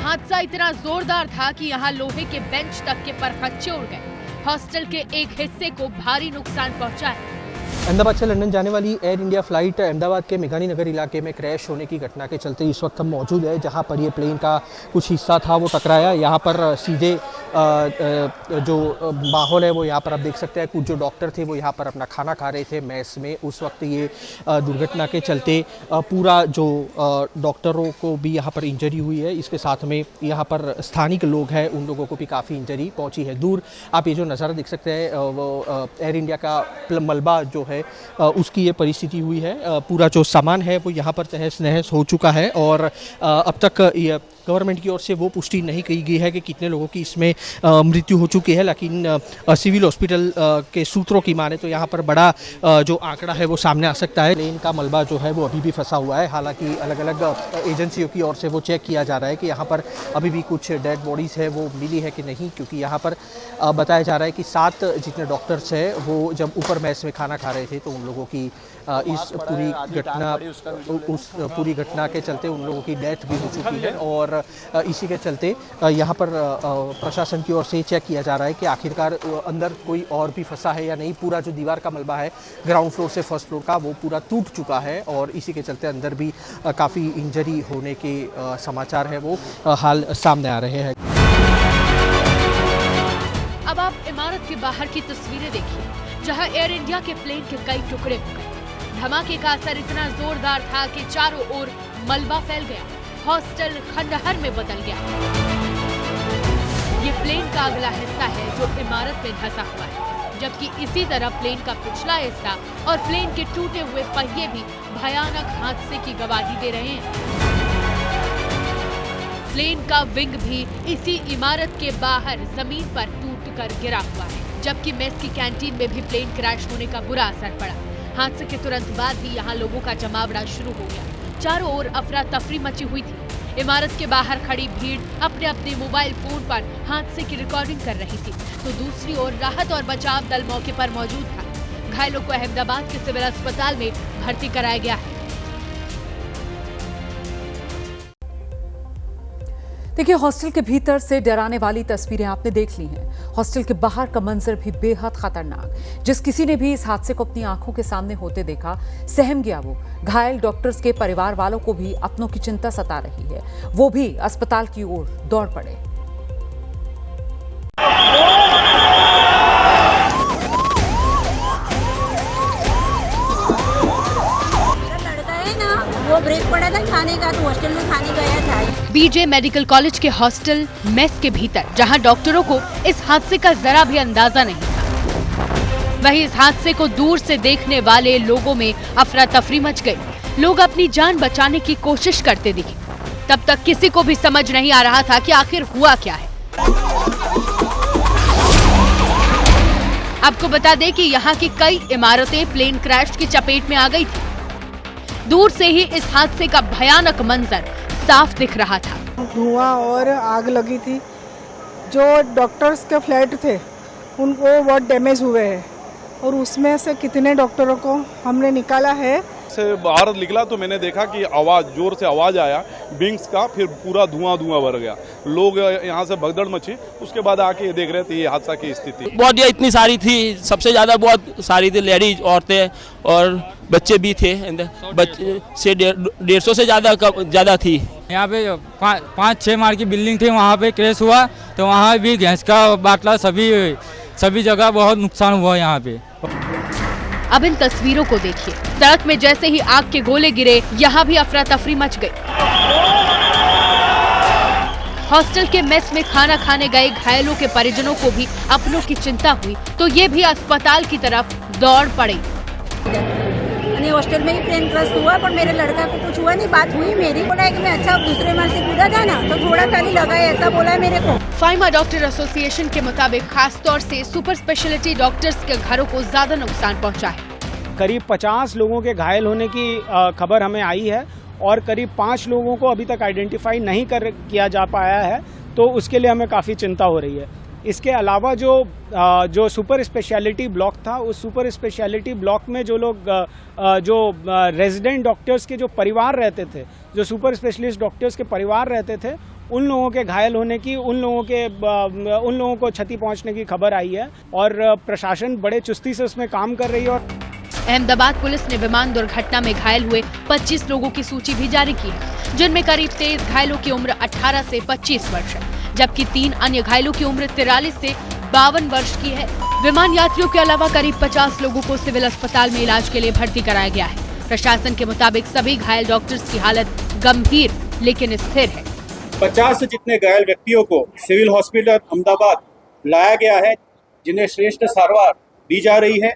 हादसा इतना जोरदार था कि यहाँ लोहे के बेंच तक के परखच्चे उड़ गए। हॉस्टल के एक हिस्से को भारी नुकसान पहुंचा है। अहमदाबाद से लंदन जाने वाली एयर इंडिया फ्लाइट अहमदाबाद के मेघानी नगर इलाके में क्रैश होने की घटना के चलते इस वक्त हम मौजूद है जहां पर ये प्लेन का कुछ हिस्सा था वो टकराया। यहां पर सीधे जो माहौल है वो यहाँ पर आप देख सकते हैं। कुछ जो डॉक्टर थे वो यहाँ पर अपना खाना खा रहे थे मेस में। उस वक्त ये दुर्घटना के चलते पूरा जो डॉक्टरों को भी यहाँ पर इंजरी हुई है। इसके साथ में यहाँ पर स्थानिक लोग हैं उन लोगों को भी काफ़ी इंजरी पहुँची है। दूर आप ये जो नज़ारा देख सकते हैं वो एयर इंडिया का मलबा जो है उसकी ये परिस्थिति हुई है। पूरा जो सामान है वो यहाँ पर तहस नहस हो चुका है और अब तक ये गवर्नमेंट की ओर से वो पुष्टि नहीं की गई है कि कितने लोगों की इसमें मृत्यु हो चुकी है, लेकिन सिविल हॉस्पिटल के सूत्रों की माने तो यहाँ पर बड़ा जो आंकड़ा है वो सामने आ सकता है। प्लेन का मलबा जो है वो अभी भी फंसा हुआ है। हालांकि अलग अलग एजेंसियों की ओर से वो चेक किया जा रहा है कि यहाँ पर अभी भी कुछ डेड बॉडीज़ है वो मिली है कि नहीं, क्योंकि यहाँ पर बताया जा रहा है कि 7 जितने डॉक्टर्स हैं वो जब ऊपर मेस में खाना खा रहे थे तो उन लोगों की इस पूरी घटना के चलते उन लोगों की डेथ भी हो चुकी है। और इसी के चलते यहाँ पर प्रशासन की ओर से चेक किया जा रहा है कि आखिरकार अंदर कोई और भी फंसा है या नहीं। पूरा जो दीवार का मलबा है ग्राउंड फ्लोर से फर्स्ट फ्लोर का वो पूरा टूट चुका है और इसी के चलते अंदर भी काफ़ी इंजरी होने के समाचार है वो हाल सामने आ रहे हैं। अब आप इमारत के बाहर की तस्वीरें देखिए जहां एयर इंडिया के प्लेन के कई टुकड़े हो गए। धमाके का असर इतना जोरदार था कि चारों ओर मलबा फैल गया, हॉस्टल खंडहर में बदल गया। ये प्लेन का अगला हिस्सा है जो इमारत में धंसा हुआ है, जबकि इसी तरह प्लेन का पिछला हिस्सा और प्लेन के टूटे हुए पहिए भी भयानक हादसे की गवाही दे रहे हैं। प्लेन का विंग भी इसी इमारत के बाहर जमीन पर टूटकर गिरा हुआ है, जबकि मेस की कैंटीन में भी प्लेन क्रैश होने का बुरा असर पड़ा। हादसे के तुरंत बाद ही यहाँ लोगों का जमावड़ा शुरू हो गया। चारों ओर अफरा तफरी मची हुई थी। इमारत के बाहर खड़ी भीड़ अपने अपने मोबाइल फोन पर हादसे की रिकॉर्डिंग कर रही थी, तो दूसरी ओर राहत और बचाव दल मौके पर मौजूद था। घायलों को अहमदाबाद के सिविल अस्पताल में भर्ती कराया गया है। देखिए, हॉस्टल के भीतर से डराने वाली तस्वीरें आपने देख ली हैं। हॉस्टल के बाहर का मंजर भी बेहद खतरनाक। जिस किसी ने भी इस हादसे को अपनी आंखों के सामने होते देखा, सहम गया वो। घायल डॉक्टर्स के परिवार वालों को भी अपनों की चिंता सता रही है। वो भी अस्पताल की ओर दौड़ पड़े। वो ब्रेक पड़ा था खाने का, तो हॉस्टल में खाने गया था। बीजे मेडिकल कॉलेज के हॉस्टल मेस के भीतर, जहां डॉक्टरों को इस हादसे का जरा भी अंदाजा नहीं था, वहीं इस हादसे को दूर से देखने वाले लोगों में अफरा तफरी मच गई। लोग अपनी जान बचाने की कोशिश करते दिखे। तब तक किसी को भी समझ नहीं आ रहा था कि आखिर हुआ क्या है। आपको बता दें कि यहाँ की कई इमारतें प्लेन क्रैश की चपेट में आ गई थी। दूर से ही इस हादसे का भयानक मंजर साफ दिख रहा था। धुआं और आग लगी थी। जो डॉक्टर्स के फ्लैट थे उनको बहुत डैमेज हुए हैं, और उसमें से कितने डॉक्टरों को हमने निकाला है। से बाहर निकला तो मैंने देखा कि आवाज, जोर से आवाज आया विंग्स का, फिर पूरा धुआं भर गया। लोग यहाँ से भगदड़ मची। उसके बाद आके ये देख रहे थे ये हादसा की स्थिति। बहुत इतनी सारी थी, सबसे ज्यादा बहुत सारी थी लेडीज, औरतें और बच्चे भी थे। बच्चे से 150 से ज्यादा थी। यहाँ पे 5-6 मार की बिल्डिंग थी, वहाँ पे क्रैश हुआ तो वहाँ भी गैस का बाटला, सभी जगह बहुत नुकसान हुआ यहाँ पे। अब इन तस्वीरों को देखिए। सड़क में जैसे ही आग के गोले गिरे, यहाँ भी अफरा तफरी मच गई। हॉस्टल के मेस में खाना खाने गए घायलों के परिजनों को भी अपनों की चिंता हुई, तो ये भी अस्पताल की तरफ दौड़ पड़े। हॉस्टल में ही प्लेन क्रैश हुआ, पर मेरे लड़का को कुछ हुआ नहीं। बात हुई मेरी, बोला है कि मैं अच्छा दूसरे मार से कूदा था ना, तो थोड़ा सा नहीं लगा है, ऐसा बोला है मेरे को। फाइमा डॉक्टर एसोसिएशन के मुताबिक खास तौर से सुपर स्पेशलिटी डॉक्टर्स के घरों को ज्यादा नुकसान पहुंचा है। करीब 50 लोगों के घायल होने की खबर हमें आई है, और करीब 5 लोगों को अभी तक आइडेंटिफाई नहीं किया जा पाया है, तो उसके लिए हमें काफ़ी चिंता हो रही है। इसके अलावा जो सुपर स्पेशलिटी ब्लॉक था, उस सुपर स्पेशलिटी ब्लॉक में जो लोग जो रेजिडेंट डॉक्टर्स के जो परिवार रहते थे, जो सुपर स्पेशलिस्ट डॉक्टर्स के परिवार रहते थे, उन लोगों के घायल होने की, उन लोगों को क्षति पहुंचने की खबर आई है, और प्रशासन बड़े चुस्ती से उसमें काम कर रही है। और अहमदाबाद पुलिस ने विमान दुर्घटना में घायल हुए 25 लोगों की सूची भी जारी की है, जिनमें करीब 23 घायलों की उम्र 18 से 25 वर्ष है, जबकि 3 अन्य घायलों की उम्र 43 से 52 वर्ष की है। विमान यात्रियों के अलावा करीब 50 लोगों को सिविल अस्पताल में इलाज के लिए भर्ती कराया गया है। प्रशासन के मुताबिक सभी घायल डॉक्टर्स की हालत गंभीर लेकिन स्थिर है। 50 जितने घायल व्यक्तियों को सिविल हॉस्पिटल अहमदाबाद लाया गया है, जिन्हें श्रेष्ठ सारवार दी जा रही है।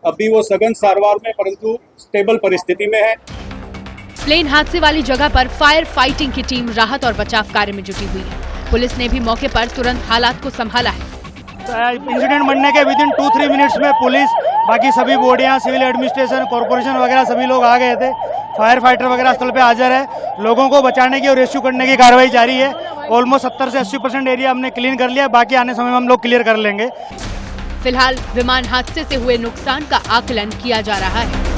अभी वो सघन सारवार में, परंतु स्टेबल परिस्थिति में है। प्लेन हादसे वाली जगह पर फायर फाइटिंग की टीम राहत और बचाव कार्य में जुटी हुई है। पुलिस ने भी मौके पर तुरंत हालात को संभाला है। इंसिडेंट बनने के विदिन 2-3 मिनट्स में पुलिस, बाकी सभी बॉडियां, सिविल एडमिनिस्ट्रेशन, कॉर्पोरेशन वगैरह सभी लोग आ गए थे। फायर फाइटर वगैरह स्थल पे हाजिर है। लोगों को बचाने की और रेस्क्यू करने की कार्रवाई जारी है। ऑलमोस्ट 70 से 80% एरिया हमने क्लीन कर लिया, बाकी आने समय में हम लोग क्लियर कर लेंगे। फिलहाल विमान हादसे से हुए नुकसान का आकलन किया जा रहा है।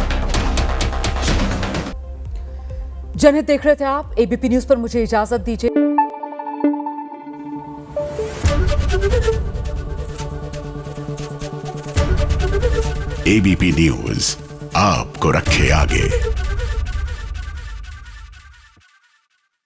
जनहित देख रहे थे आप। एबीपी न्यूज पर मुझे इजाजत दीजिए। एबीपी न्यूज आपको रखे आगे।